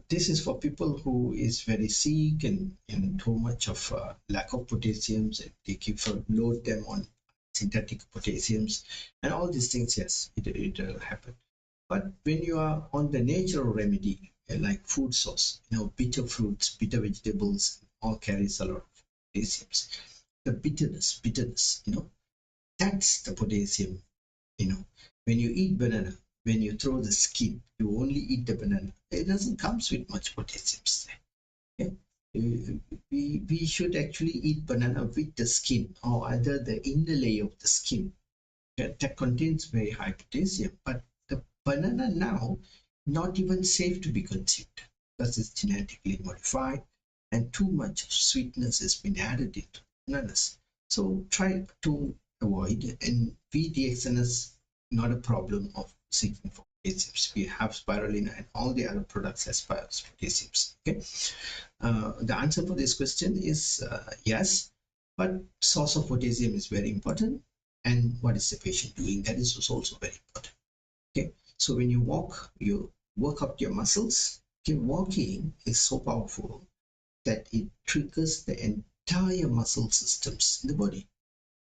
this is for people who is very sick and too much of lack of potassiums, and they keep load them on synthetic potassiums and all these things. Yes, it will happen. But when you are on the natural remedy, like food source, bitter fruits, bitter vegetables, all carries a lot of potassiums. The bitterness, that's the potassium. When you eat banana, when you throw the skin, you only eat the banana. It doesn't comes with much potassiums. Yeah? We should actually eat banana with the skin or either the inner layer of the skin that contains very high potassium. But the banana now not even safe to be consumed because it's genetically modified and too much sweetness has been added into bananas. So try to avoid, and DXN is not a problem of seeking for potassiums. We have spirulina and all the other products as potassiums. Okay, the answer for this question is yes, but source of potassium is very important, and what is the patient doing, that is also very important. Okay, so when you walk, you work up your muscles. Okay, walking is so powerful that it triggers the entire muscle systems in the body.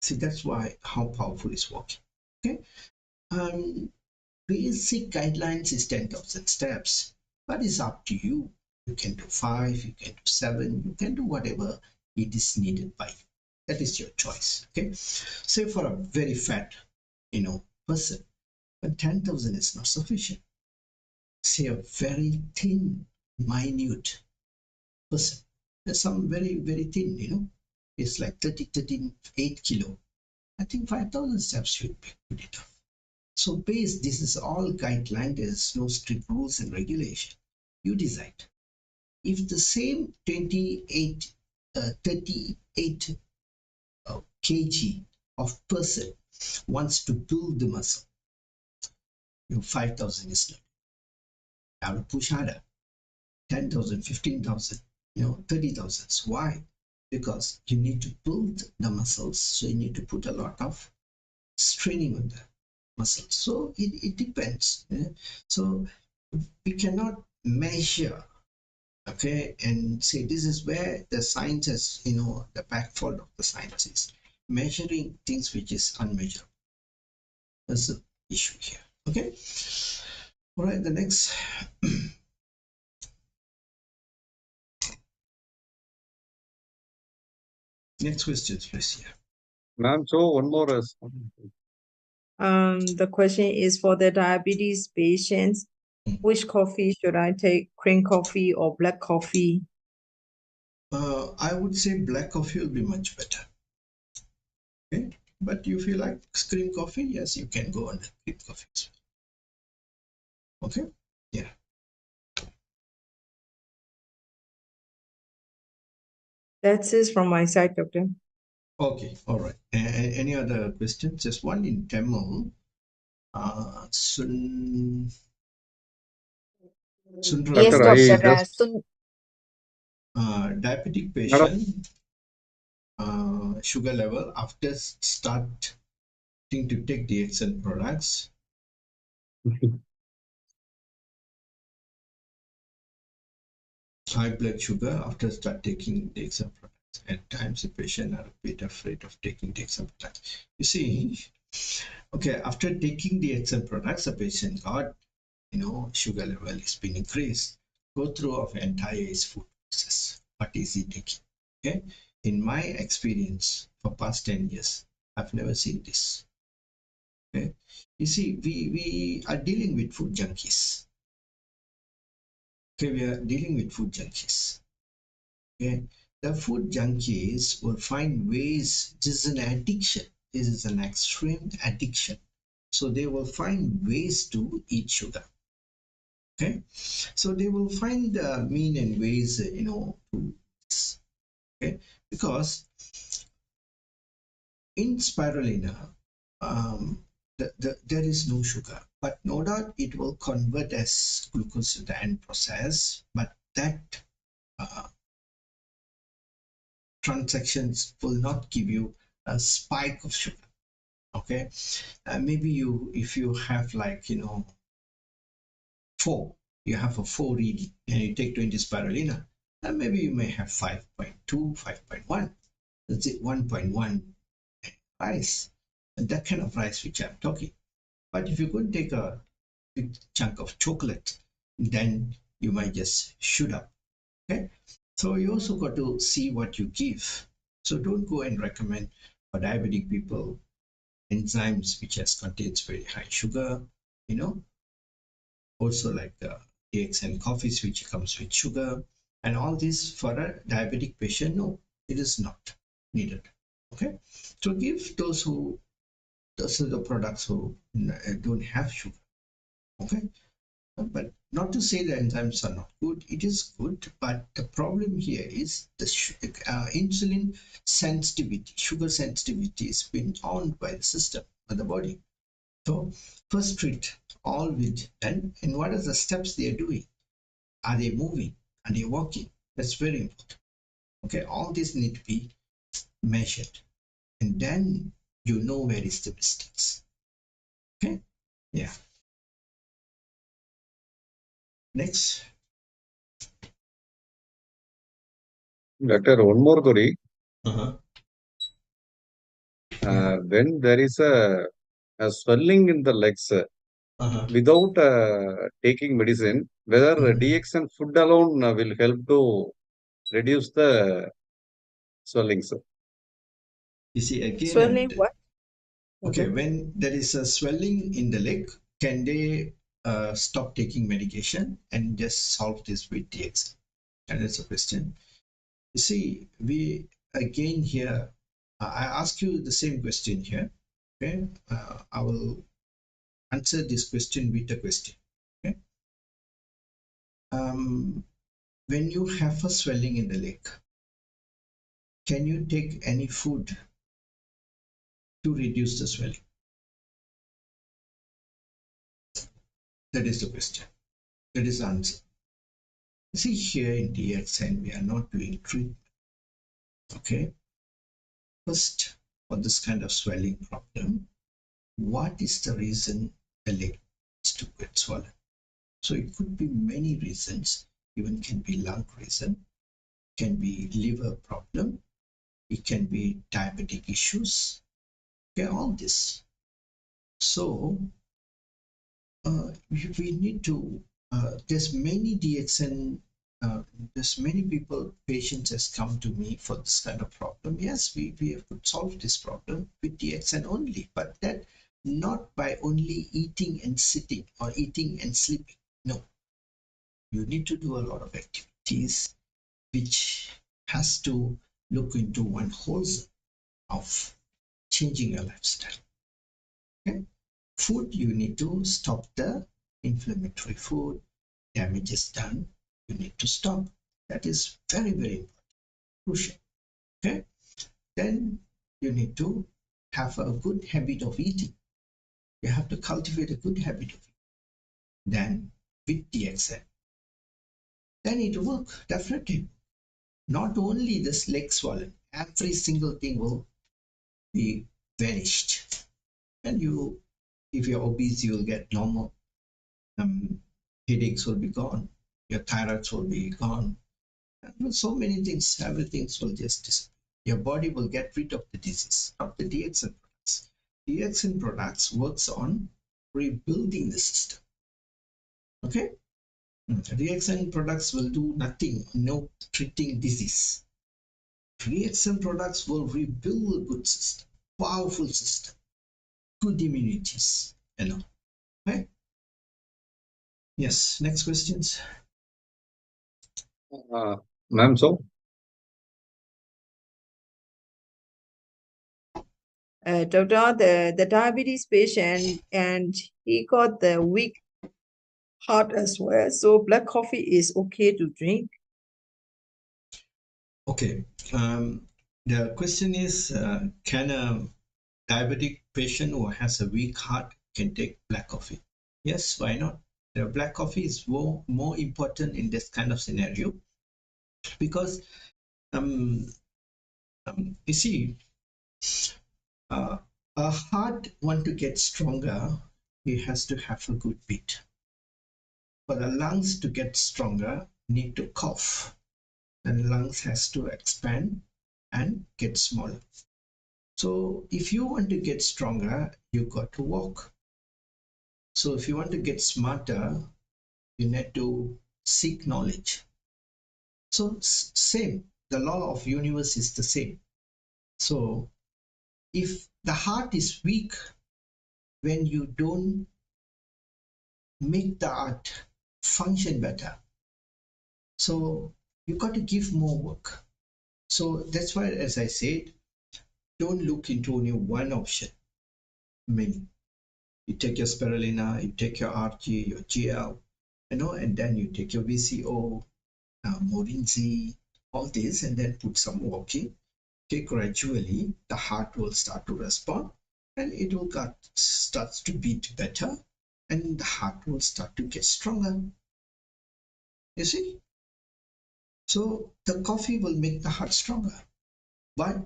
See, that's why how powerful is walking. Okay, basic guidelines is 10,000 steps, but it's up to you. You can do 5, you can do 7, you can do whatever it is needed by you. That is your choice. Okay, say for a very fat person, but 10,000 is not sufficient. Say a very thin, minute person, there's some very thin, it's like 38 kilo. I think 5,000 steps should be good enough. So this is all guideline. There's no strict rules and regulation. You decide. If the same 38 kg of person wants to build the muscle, 5,000 is not. You have to push harder. 10,000, 15,000, 30,000. Why? Because you need to build the muscles, so you need to put a lot of straining on the muscles. So it depends. Yeah? So we cannot measure, okay, and say this is where the science is, the backfold of the science is measuring things which is unmeasurable. That's the issue here. Okay. All right. The next. Next questions, please. Yeah. Ma'am, so one more is The question is for the diabetes patients. Which coffee should I take? Cream coffee or black coffee? I would say black coffee will be much better. Okay, but if you like cream coffee, yes, you can go on the cream coffee as well. Okay, yeah. That's it from my side, doctor. Okay, all right. Any other questions? Just one in Tamil. Yes, Doctor, Sundralal, I doctor. just, diabetic madam, patient, sugar level after starting to take DXN products. High blood sugar after start taking DXN products. At times, the patient are a bit afraid of taking DXN products. You see, okay, after taking DXN products, the patient got, sugar level is being increased. Go through of entire food process. What is he taking? Okay, in my experience for past 10 years, I've never seen this. Okay, you see, we are dealing with food junkies. Okay, we are dealing with food junkies. Okay, the food junkies will find ways. This is an addiction. This is an extreme addiction. So they will find ways to eat sugar. Okay, so they will find mean and ways, to okay, because in spirulina, there is no sugar, but no doubt it will convert as glucose to the end process, but that transactions will not give you a spike of sugar. Okay, maybe if you have like 4, you have a 4 reading and you take 20 spirulina, maybe you may have 5.2, 5.1. That's it, 1.1 rice, and that kind of rice which I'm talking. But if you could take a big chunk of chocolate, then you might just shoot up. Okay, so you also got to see what you give. So don't go and recommend for diabetic people enzymes which has contains very high sugar, also like the DXN coffees which comes with sugar, and all this for a diabetic patient. No, it is not needed. Okay, so give those are the products who don't have sugar. Okay, but not to say the enzymes are not good. It is good, but the problem here is the insulin sensitivity, sugar sensitivity is being owned by the system, by the body. So first treat all with, and what are the steps they are doing? Are they moving? Are they walking? That's very important. Okay, all this need to be measured, and then you know where is the mistakes. Okay, yeah. Next. doctor, one more query. Uh-huh. Yeah. When there is a swelling in the legs Uh-huh. without taking medicine, whether Mhm. DXN food alone will help to reduce the swellings. You see, again, Swelling what? okay, Okay. when there is a swelling in the leg, can they stop taking medication and just solve this with DXN? And that's a question. You see, we again here, I ask you the same question here. Okay, I will answer this question with a question. Okay, when you have a swelling in the leg, can you take any food to reduce the swelling? That is the question. That is the answer. See, here in DXN, we are not doing treatment. Okay, first, for this kind of swelling problem, what is the reason the leg is to get swollen? So it could be many reasons, even can be lung reason, can be liver problem, it can be diabetic issues, okay, all this. So we need to, there's many DXN, there's many people, patients has come to me for this kind of problem. Yes, we have to solve this problem with DXN only, but that not by only eating and sitting or eating and sleeping. No, you need to do a lot of activities which has to look into one whole of changing your lifestyle. Okay? Food, you need to stop the inflammatory food. Damage is done, you need to stop. That is very, very important, crucial. Okay? Then you need to have a good habit of eating. You have to cultivate a good habit of eating. Then with DXN, then it will work, definitely. Not only this leg swollen, every single thing will be vanished. And you, if you're obese, you will get normal. Headaches will be gone. Your thyroids will be gone. And so many things, everything will just disappear. Your body will get rid of the disease, of the DXN products. DXN products works on rebuilding the system. Okay? DXN products will do nothing, no treating disease. DXN products will rebuild a good system, powerful system, good immunities, Okay? Yes, next questions. Ma'am, so Doctor, the diabetes patient, and he got the weak heart as well. So black coffee is okay to drink. Okay. The question is, can a diabetic patient who has a weak heart can take black coffee? Yes, why not? The black coffee is more important in this kind of scenario because you see, a heart want to get stronger, it has to have a good beat. For the lungs to get stronger, need to cough. The lungs has to expand and get smaller. So if you want to get stronger, you got to walk. So if you want to get smarter, you need to seek knowledge. So same, the law of universe is the same. So if the heart is weak, when you don't make the heart function better, so you got to give more work. So that's why, as I said, don't look into only one option, many. You take your spirulina, you take your RG, your GL, and then you take your VCO, Morinzi, all this, and then put some walking. Okay, gradually the heart will start to respond, and it will starts to beat better, and the heart will start to get stronger. You see, so the coffee will make the heart stronger, but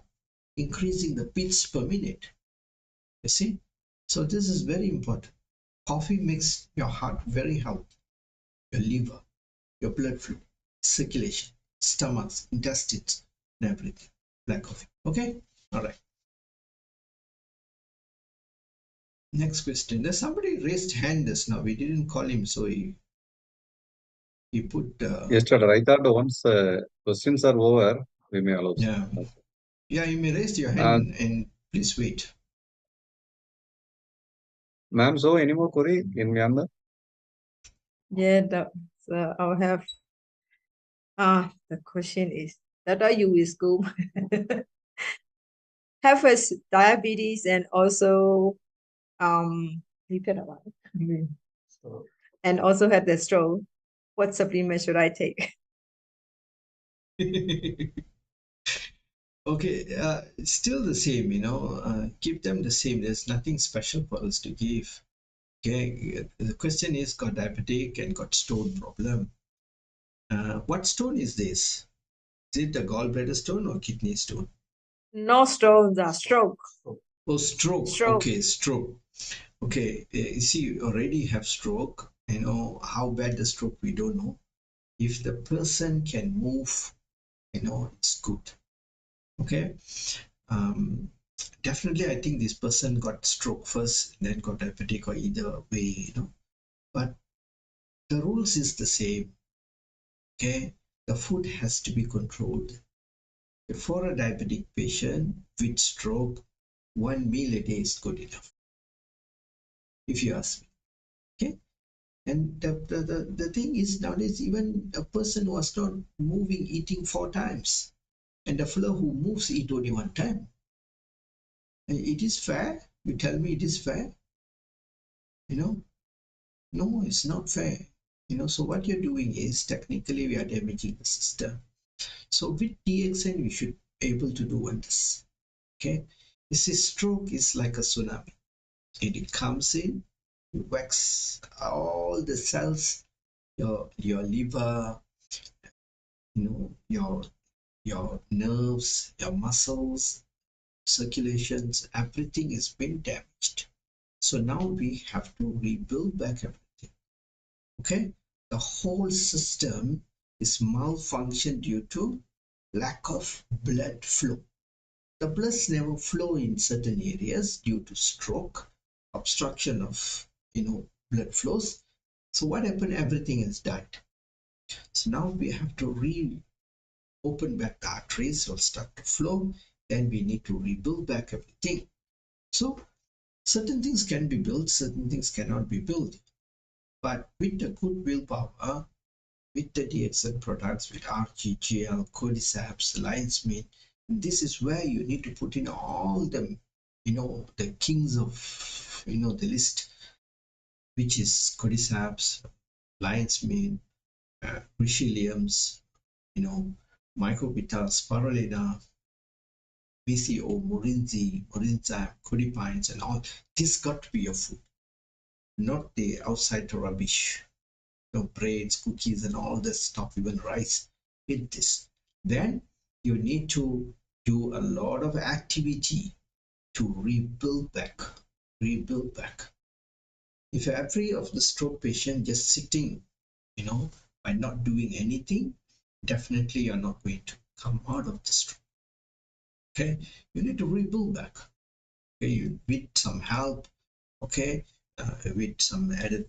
increasing the beats per minute. You see, so this is very important. Coffee makes your heart very healthy, your liver, your blood flow, circulation, stomachs, intestines, and everything. Black coffee. Okay? All right. Next question. There's somebody raised hand just now. We didn't call him, so he put. yesterday, I thought once questions are over, we may allow. Yeah. Yeah, you may raise your Uh, hand and please wait. Ma'am, so any more query in Myanmar? Yeah, so I'll have the question is that are you with school? Have a diabetes and also repeat about it. And also had the stroke. What supplement should I take? Okay, still the same, keep them the same. There's nothing special for us to give. Okay, the question is got diabetic and got stone problem. What stone is this? Is it a gallbladder stone or kidney stone? No stones, stroke. Oh, stroke. Stroke. Okay, stroke. Okay, you see, you already have stroke. How bad the stroke, we don't know. If the person can move, it's good. Okay. Definitely, I think this person got stroke first, then got diabetic, or either way, But the rules is the same. Okay, the food has to be controlled. For a diabetic patient with stroke, one meal a day is good enough, if you ask me. Okay, And the thing is, nowadays, even a person who was not moving, eating 4 times, and a fellow who moves, eat only 1 time. And it is fair? You tell me it is fair? You know, no, it's not fair. So what you're doing is technically we are damaging the system. So with DXN, you should be able to do wonders. Okay, you see, stroke is like a tsunami, and it comes in, you wax all the cells, your liver, your nerves, your muscles, circulations, everything is been damaged. So now we have to rebuild back everything. Okay, the whole system is malfunctioned due to lack of blood flow. The bloods never flow in certain areas due to stroke, obstruction of blood flows. So what happened? Everything has died. So now we have to open back the arteries will start to flow. Then we need to rebuild back everything. So certain things can be built, certain things cannot be built. But with the good willpower, with the DXN products, with RGGL, Cordyceps, Lion's Mane, this is where you need to put in all the, the kings of, the list, which is Cordyceps, Lion's Mane, Richeliums, Mycopita, Spirulina, BCO, Morinza, Codipines, and all. This got to be your food, not the outside rubbish. Breads, cookies, and all this stuff, even rice. Eat this. Then you need to do a lot of activity to rebuild back. Rebuild back. If every of the stroke patient just sitting, by not doing anything, definitely you're not going to come out of the stroke. Okay, you need to rebuild back. Okay, with some help. Okay, with some added,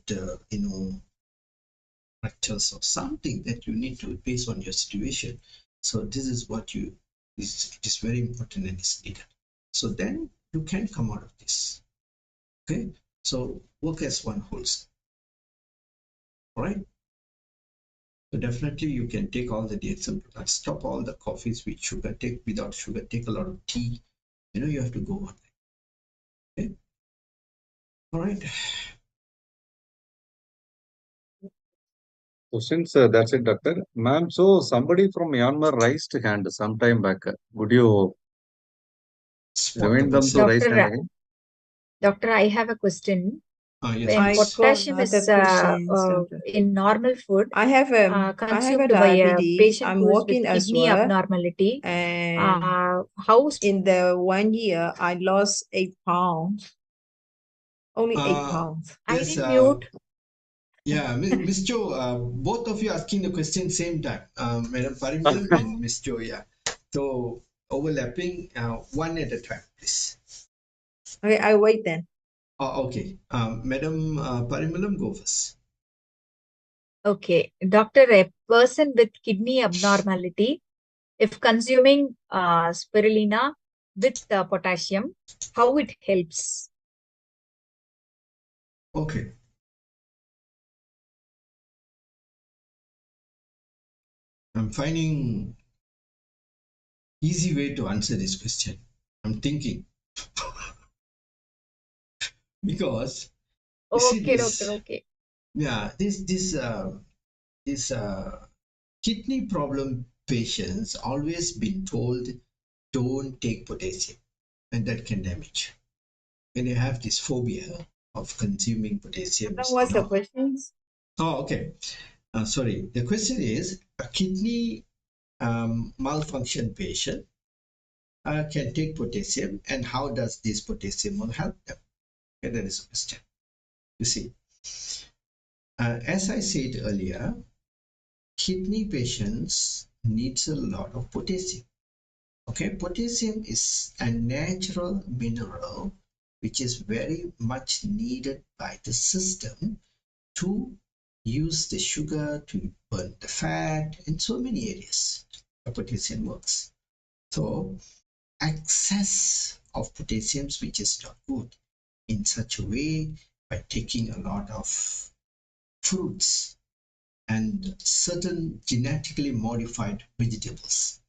factors or something that you need to based on your situation. So this is what it is very important and is needed. So then you can come out of this. Okay, so work as one whole. All right. So definitely you can take all the DXN products, stop all the coffees with sugar, take without sugar, take a lot of tea. You have to go on. Okay. All right. So since that's it, doctor. Ma'am, so somebody from Myanmar raised hand some time back. Would you Spot the remind them to person. raise hand Doctor, again? Doctor, I have a question. Yes, When I please. got potassium other is questions, doctor. in normal food I have a consumed by a diabetes. patient I'm who is with working as kidney well, abnormality, and how in the 1 year I lost 8 pounds. Only 8 pounds. I Yes. didn't mute. Yeah, Miss Joe, both of you asking the question same time, Madam Parimalan and Miss Joe. Yeah, so overlapping, one at a time, please. Okay, I wait then. Okay, Madam Parimalan, go first. Okay, doctor, a person with kidney abnormality, if consuming spirulina with potassium, how it helps? Okay. I'm finding easy way to answer this question. I'm thinking because you see Okay, this, doctor, okay. yeah, this kidney problem patients always been told don't take potassium, and that can damage. When you have this phobia of consuming potassium. What's the questions? Oh, okay. Sorry. The question is a kidney malfunction patient can take potassium, and how does this potassium will help them? Okay, that is a question. You see, as I said earlier, kidney patients needs a lot of potassium. Okay, potassium is a natural mineral which is very much needed by the system to use the sugar to burn the fat in so many areas. The potassium works. So excess of potassium, which is not good, in such a way by taking a lot of fruits and certain genetically modified vegetables.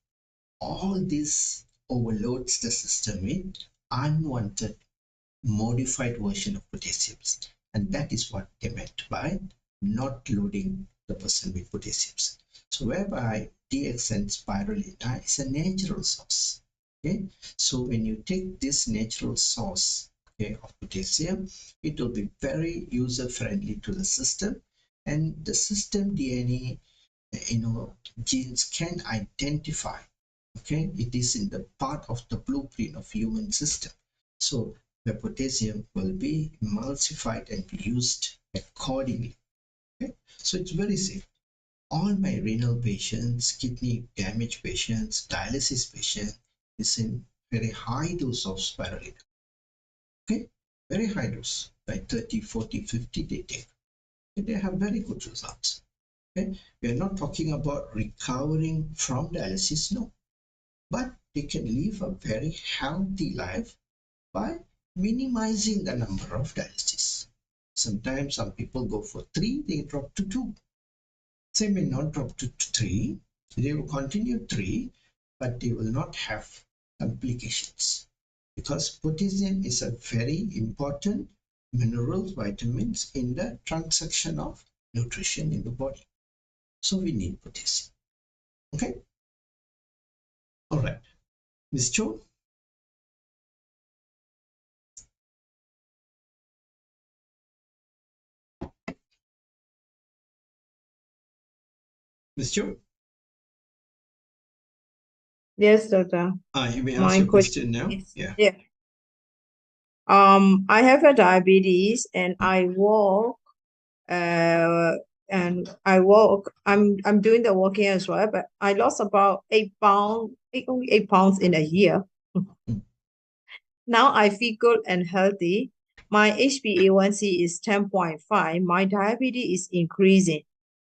All this overloads the system with unwanted modified version of potassiums. And that is what they meant by not loading the person with potassiums. So whereby DXN spirulina is a natural source. Okay, so when you take this natural source, okay, of potassium, it will be very user friendly to the system, and the system DNA, genes can identify. Okay, it is in the part of the blueprint of human system. So the potassium will be emulsified and be used accordingly. Okay, so it's very safe. All my renal patients, kidney damage patients, dialysis patients is in very high dose of spirulina. Okay, very high dose, like 30, 40, 50 they take. And they have very good results. Okay, we are not talking about recovering from dialysis, no, but they can live a very healthy life by minimizing the number of dialysis. Sometimes some people go for 3, they drop to 2. They may not drop to 3, they will continue 3, but they will not have complications, because potassium is a very important mineral, vitamins in the transaction of nutrition in the body. So we need potassium. Okay. All right. Ms. Cho. Ms. Cho. Yes, doctor. You may ask My your question question now. is, Yeah. yeah. I have a diabetes and I walk, I'm doing the walking as well, but I lost about 8 pounds, only 8 pounds in a year. Now I feel good and healthy. My HbA1c is 10.5. My diabetes is increasing.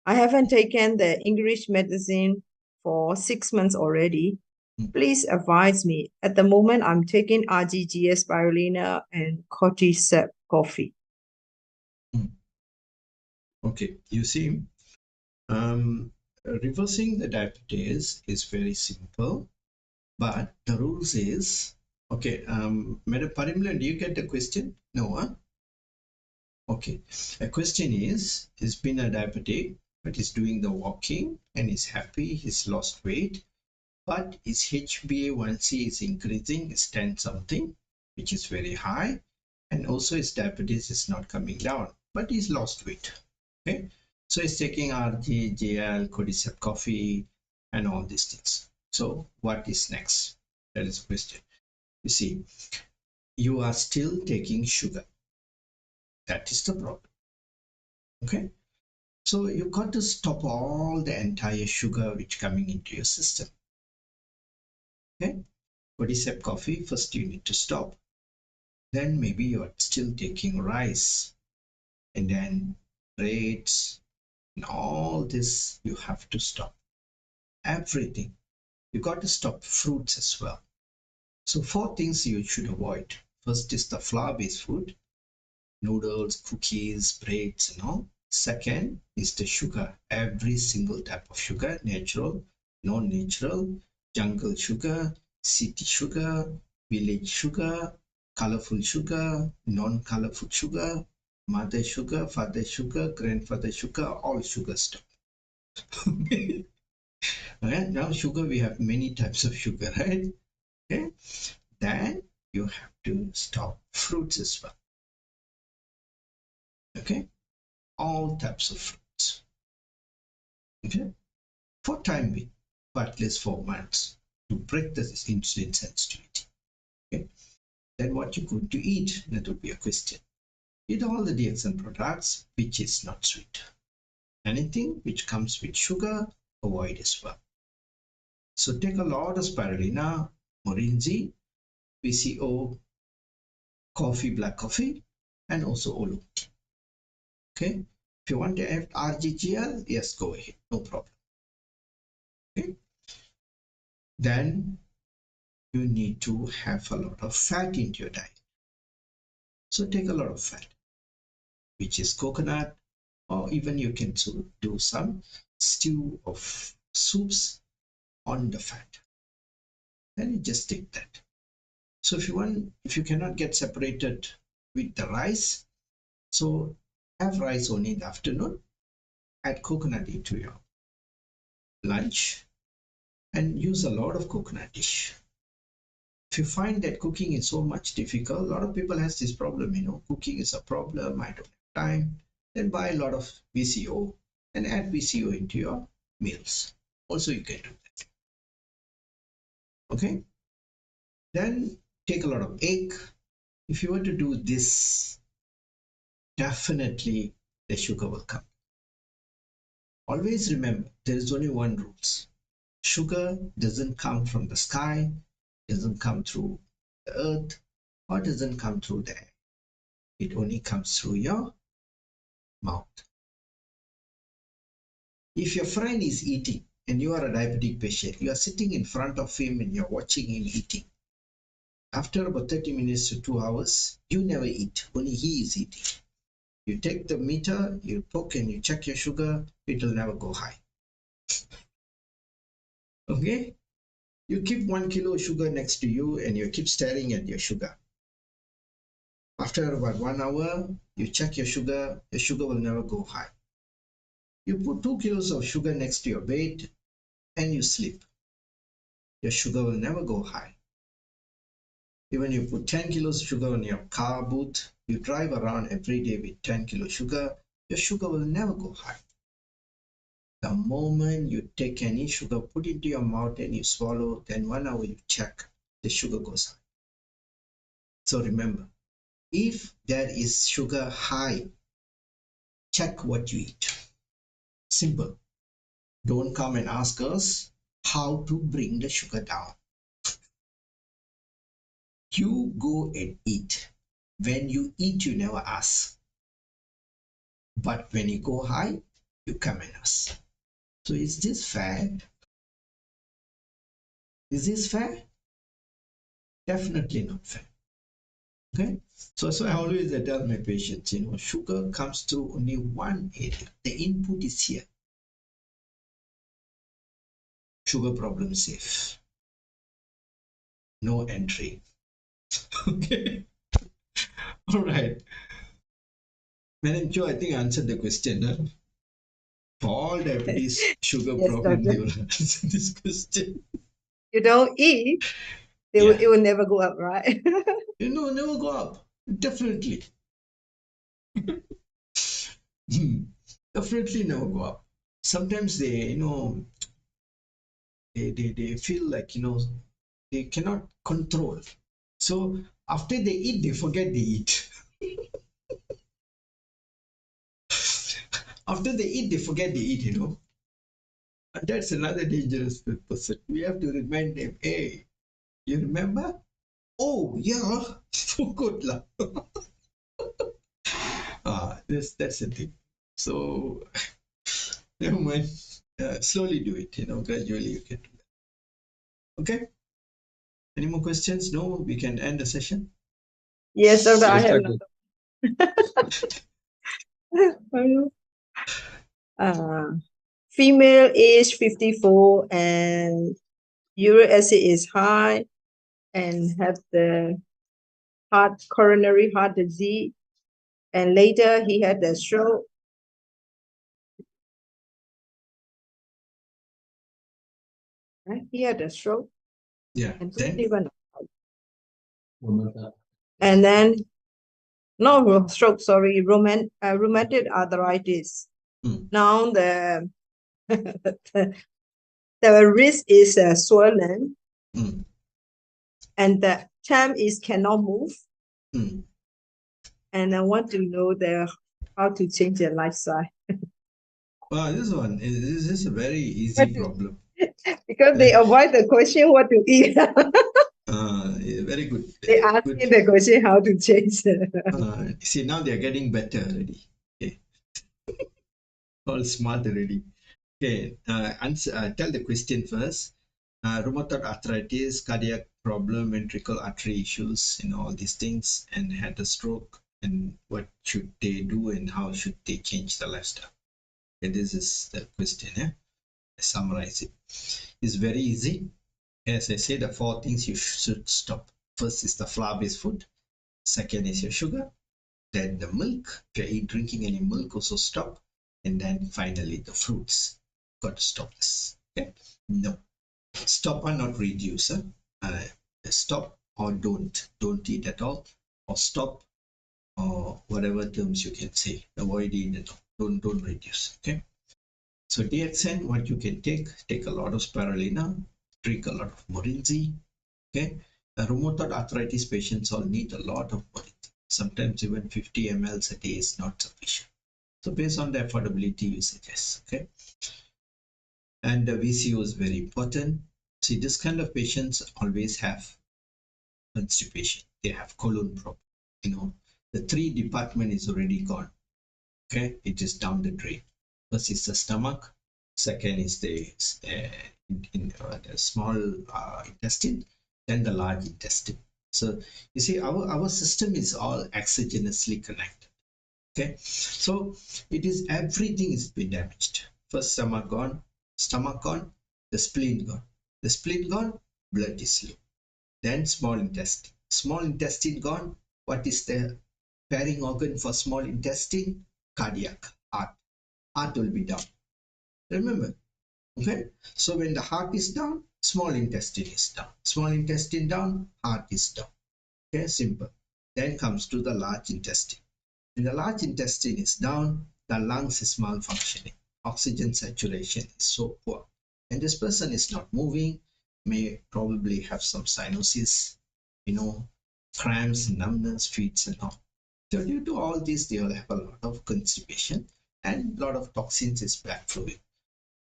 I haven't taken the English medicine for 6 months already. Please advise me. At the moment, I'm taking RGGS spirulina and cordyceps coffee. Okay, you see, reversing the diabetes is very simple, but the rules is, okay, Madam Parimlan, do you get the question? No, huh? Okay, a question is, he's been a diabetic, but he's doing the walking and he's happy, he's lost weight, but his HbA1c is increasing, it's 10 something, which is very high, and also his diabetes is not coming down, but he's lost weight. Okay, so he's taking RG, JL, cordyceps coffee, and all these things. So what is next? That is the question. You see, you are still taking sugar. That is the problem. Okay, so you got to stop all the entire sugar which coming into your system. Okay, cordyceps coffee, first you need to stop. Then maybe you are still taking rice, and then breads, and all this you have to stop. Everything. You got to stop fruits as well. So 4 things you should avoid. First is the flour-based food, noodles, cookies, breads, and all. Second is the sugar, every single type of sugar, natural, non-natural, jungle sugar, city sugar, village sugar, colorful sugar, non-colorful sugar, mother sugar, father sugar, grandfather sugar, all sugar stuff. Right? Now sugar, we have many types of sugar, right? Okay. Then you have to stop fruits as well. Okay, all types of fruits. Okay, for time being, for at least 4 months to break the insulin sensitivity. Okay, then what you going to eat? That would be a question. Eat all the DXN products which is not sweet. Anything which comes with sugar, avoid as well. So take a lot of spirulina, morinzi, PCO, coffee, black coffee, and also oolong tea. Okay, if you want to add RGGL, yes, go ahead, no problem. Okay, then you need to have a lot of fat into your diet. So take a lot of fat, which is coconut, or even you can do some stew of soups on the fat. Then you just take that. So if you cannot get separated with the rice, so have rice only in the afternoon, add coconut into your lunch, and use a lot of coconut dish. If you find that cooking is so much difficult, a lot of people has this problem, cooking is a problem, I don't have time, then buy a lot of VCO and add VCO into your meals. Also, you can do that. Okay. Then take a lot of egg. If you were to do this, definitely the sugar will come. Always remember, there is only one rule. Sugar doesn't come from the sky, doesn't come through the earth, or doesn't come through the air. It only comes through your mouth. If your friend is eating and you are a diabetic patient, you are sitting in front of him and you're watching him eating. After about 30 minutes to 2 hours, you never eat, only he is eating. You take the meter, you poke and you check your sugar, it will never go high. Okay? You keep 1 kilo of sugar next to you and you keep staring at your sugar. After about 1 hour, you check your sugar will never go high. You put 2 kilos of sugar next to your bed and you sleep. Your sugar will never go high. Even you put 10 kilos of sugar on your car boot, you drive around every day with 10 kilo sugar, your sugar will never go high. The moment you take any sugar, put it into your mouth and you swallow, then 1 hour you check, the sugar goes high. So remember, if there is sugar high, check what you eat. Simple. Don't come and ask us how to bring the sugar down. You go and eat. When you eat, you never ask. But when you go high, you come and ask. So is this fair? Is this fair? Definitely not fair. Okay? So I always tell my patients, sugar comes through only one area. The input is here. Sugar problem safe. No entry. Okay. All right. Madam Cho, I think I answered the question. Huh? For all diabetes, sugar Yes, problem, doctor. they will answer this question. You don't eat, it will never go up, right? Never go up. Definitely. Definitely never go up. Sometimes they feel like they cannot control. So after they eat, they forget they eat. After they eat, they forget they eat, And that's another dangerous person. We have to remind them, hey, you remember? Oh, yeah, forgot lah. That's the thing. So, never mind. Slowly do it, gradually you can do that. Okay? Any more questions? No, we can end the session. Yes, doctor, I Yes, have doctor. another. Female age 54 and uric acid is high and have the coronary heart disease, and later he had the stroke. Right? He had a stroke. Yeah. And Then? And then, no stroke, sorry, rheumatic arthritis. Now the wrist is swollen, and the thumb is cannot move. And I want to know how to change their lifestyle. Wow, this is a very easy problem. Because they avoid the question what to eat. Very good. They ask me the question how to change. See, now they're getting better already. Okay. All smart already. Okay, tell the question first. Rheumatoid arthritis, cardiac problem, ventricle artery issues, all these things, and had a stroke, and what should they do and how should they change the lifestyle. Okay, this is the question. I summarize it. It's very easy. As I say, the 4 things you should stop. First is the flour-based food. Second is your sugar. Then the milk. If you're drinking any milk, also stop. And then finally the fruits. Got to stop this. Okay? No. Stop or not reduce. Stop or don't. Don't eat at all. Or stop, or whatever terms you can say. Avoid it at all. Don't reduce. Okay? So DXN, what you can take a lot of spirulina, drink a lot of morinzi. Okay, rheumatoid arthritis patients all need a lot of morinzi. Sometimes even 50 ml a day is not sufficient. So based on the affordability, you suggest. Okay, and the VCO is very important. See, this kind of patients always have constipation. They have colon problem. You know, the 3 department is already gone. Okay, it is down the drain. First is the stomach, second is the small intestine, then the large intestine. So you see, our system is all exogenously connected. Okay, so it is, everything is been damaged. First stomach gone, the spleen gone. The spleen gone, blood is low. Then small intestine gone. What is the pairing organ for small intestine? Cardiac, heart will be down. Remember, okay? So when the heart is down, small intestine is down. Small intestine down, heart is down. Okay, simple. Then comes to the large intestine. When the large intestine is down, the lungs is malfunctioning. Oxygen saturation is so poor. And this person is not moving, may probably have some cyanosis, you know, cramps, numbness, feet and all. So due to all this, they will have a lot of constipation and a lot of toxins is backflowing.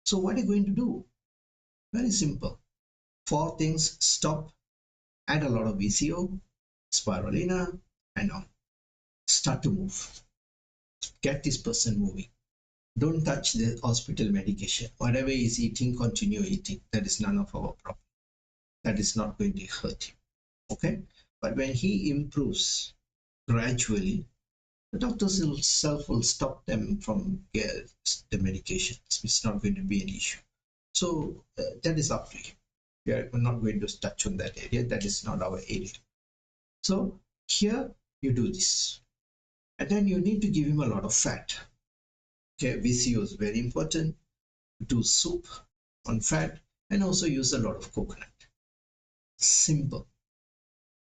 So what are you going to do? Very simple. 4 things: stop, add a lot of VCO, spirulina, and all. Start to move. Get this person moving. Don't touch the hospital medication. Whatever is eating, continue eating. That is none of our problem. That is not going to hurt him. Okay? But when he improves gradually, the doctors themselves will stop them from the medications. It's not going to be an issue. So that is up to you. We are not going to touch on that area. That is not our area. So here you do this. And then you need to give him a lot of fat. Okay, VCO is very important. Do soup on fat and also use a lot of coconut. Simple.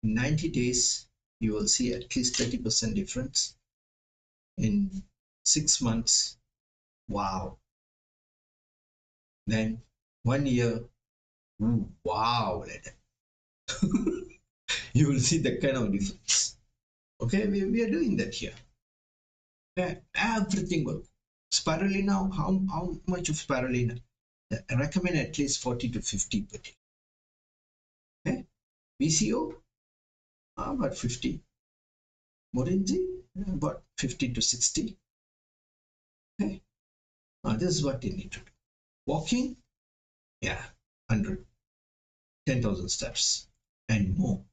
In 90 days, you will see at least 30% difference. In 6 months, wow. Then 1 year, wow. You will see that kind of difference. Okay, we are doing that here. Okay, everything will. Spirulina, how much of spirulina? I recommend at least 40 to 50 per day. Okay, VCO, about 50. Morinzi, about 50 to 60. Okay, this is what you need to do. Walking, yeah, 100, 10,000 steps and more.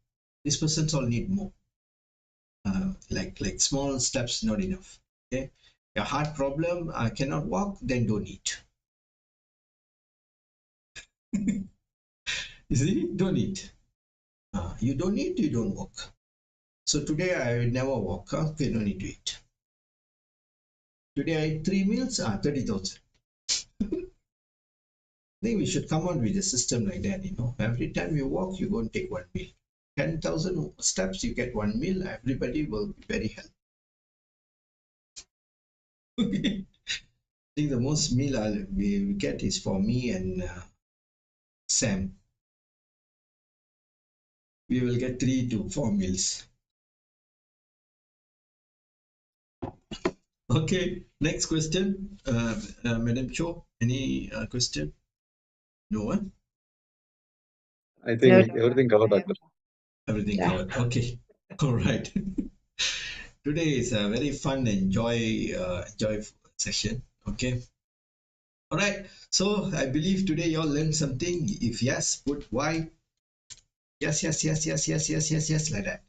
These persons all need more. Like small steps, not enough. Okay, your heart problem, cannot walk, then don't eat. You see, don't eat. You don't eat, you don't walk. So today I will never walk. Okay, no need to eat. Today I ate 3 meals, 30,000. I think we should come on with a system like that, you know. Every time you walk, you go and take 1 meal. 10,000 steps, you get 1 meal. Everybody will be very healthy. Okay. I think the most meal we get is for me and Sam. We will get 3 to 4 meals. Okay, next question. Madam Cho, any question? No one? I think everything covered, Doctor. Everything Yeah. covered. Okay. All right. Today is a very fun and joyful session. Okay. All right. So I believe today you all learned something. If yes, put why. Yes, like that.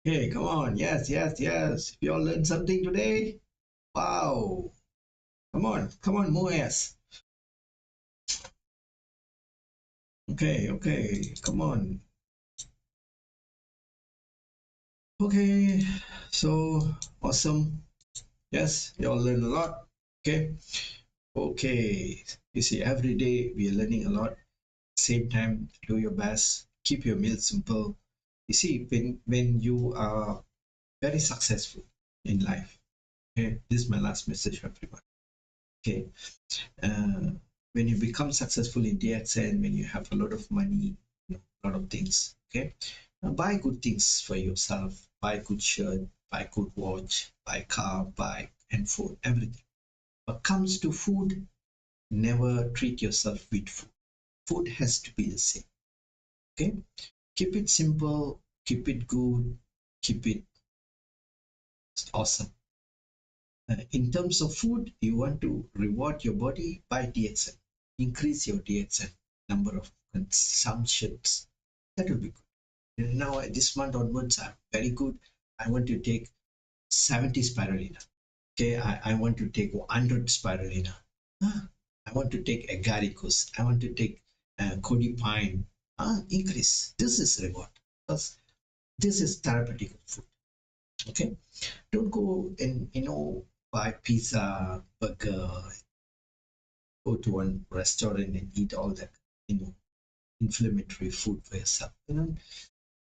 Okay, come on. Yes, yes, yes. You all learned something today? Wow. Come on, more yes. Okay, come on. Okay, so awesome. Yes, you all learn a lot. Okay. You see, every day we are learning a lot. Same time, do your best. Keep your meal simple. You see, when you are very successful in life, okay, this is my last message for everyone. Okay, uh, when you become successful in DXN, when you have a lot of money, a lot of things, okay, buy good things for yourself. Buy good shirt, buy good watch, buy car, buy and food, everything. But comes to food, never treat yourself with food. Food has to be the same. Okay, keep it simple, keep it good, keep it awesome. In terms of food, you want to reward your body by DXN. Increase your DXN number of consumptions. That will be good. Now, this month onwards, I'm very good. I want to take 70 spirulina. Okay, I want to take 100 spirulina. I want to take agaricus. I want to take codipine. Increase. This is reward because this is therapeutic food. Okay, don't go and buy pizza, burger, go to one restaurant and eat all that inflammatory food for yourself.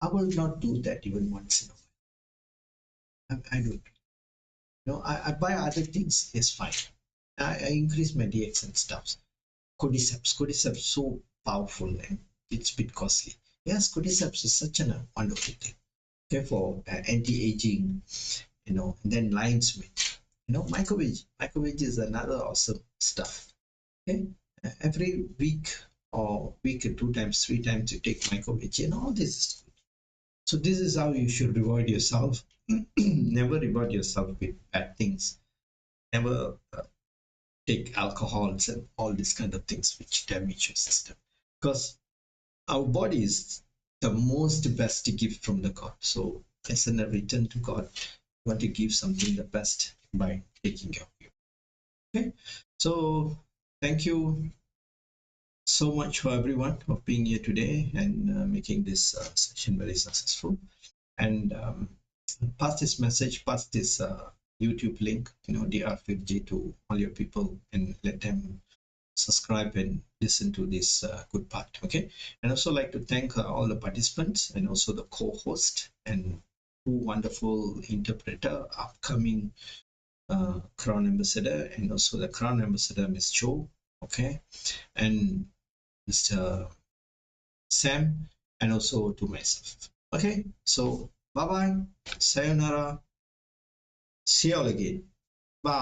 I will not do that even once in a while. I don't. I buy other things. It's fine. I increase my DXN stuff. Cordyceps so powerful and it's a bit costly. Yes, cordyceps is such a wonderful thing. Okay, for anti-aging, and then lion's mane. Microveg is another awesome stuff. Okay, every week or week 2 times, 3 times you take microveg and all this is good. So this is how you should reward yourself. Never reward yourself with bad things. Never take alcohols and all these kind of things which damage your system. Because our body is the most best gift from the God. So as a return to God, want to give something the best by taking care of you. Okay, so thank you so much for everyone of being here today and making this session very successful. And pass this message, pass this YouTube link, DR5J to all your people and let them subscribe and listen to this good part. Okay, and also like to thank all the participants and also the co-host and two wonderful interpreter, upcoming Crown Ambassador and also the Crown Ambassador, Miss Cho, okay, and Mr. Sam, and also to myself. Okay, so bye bye, sayonara, see you all again. Bye.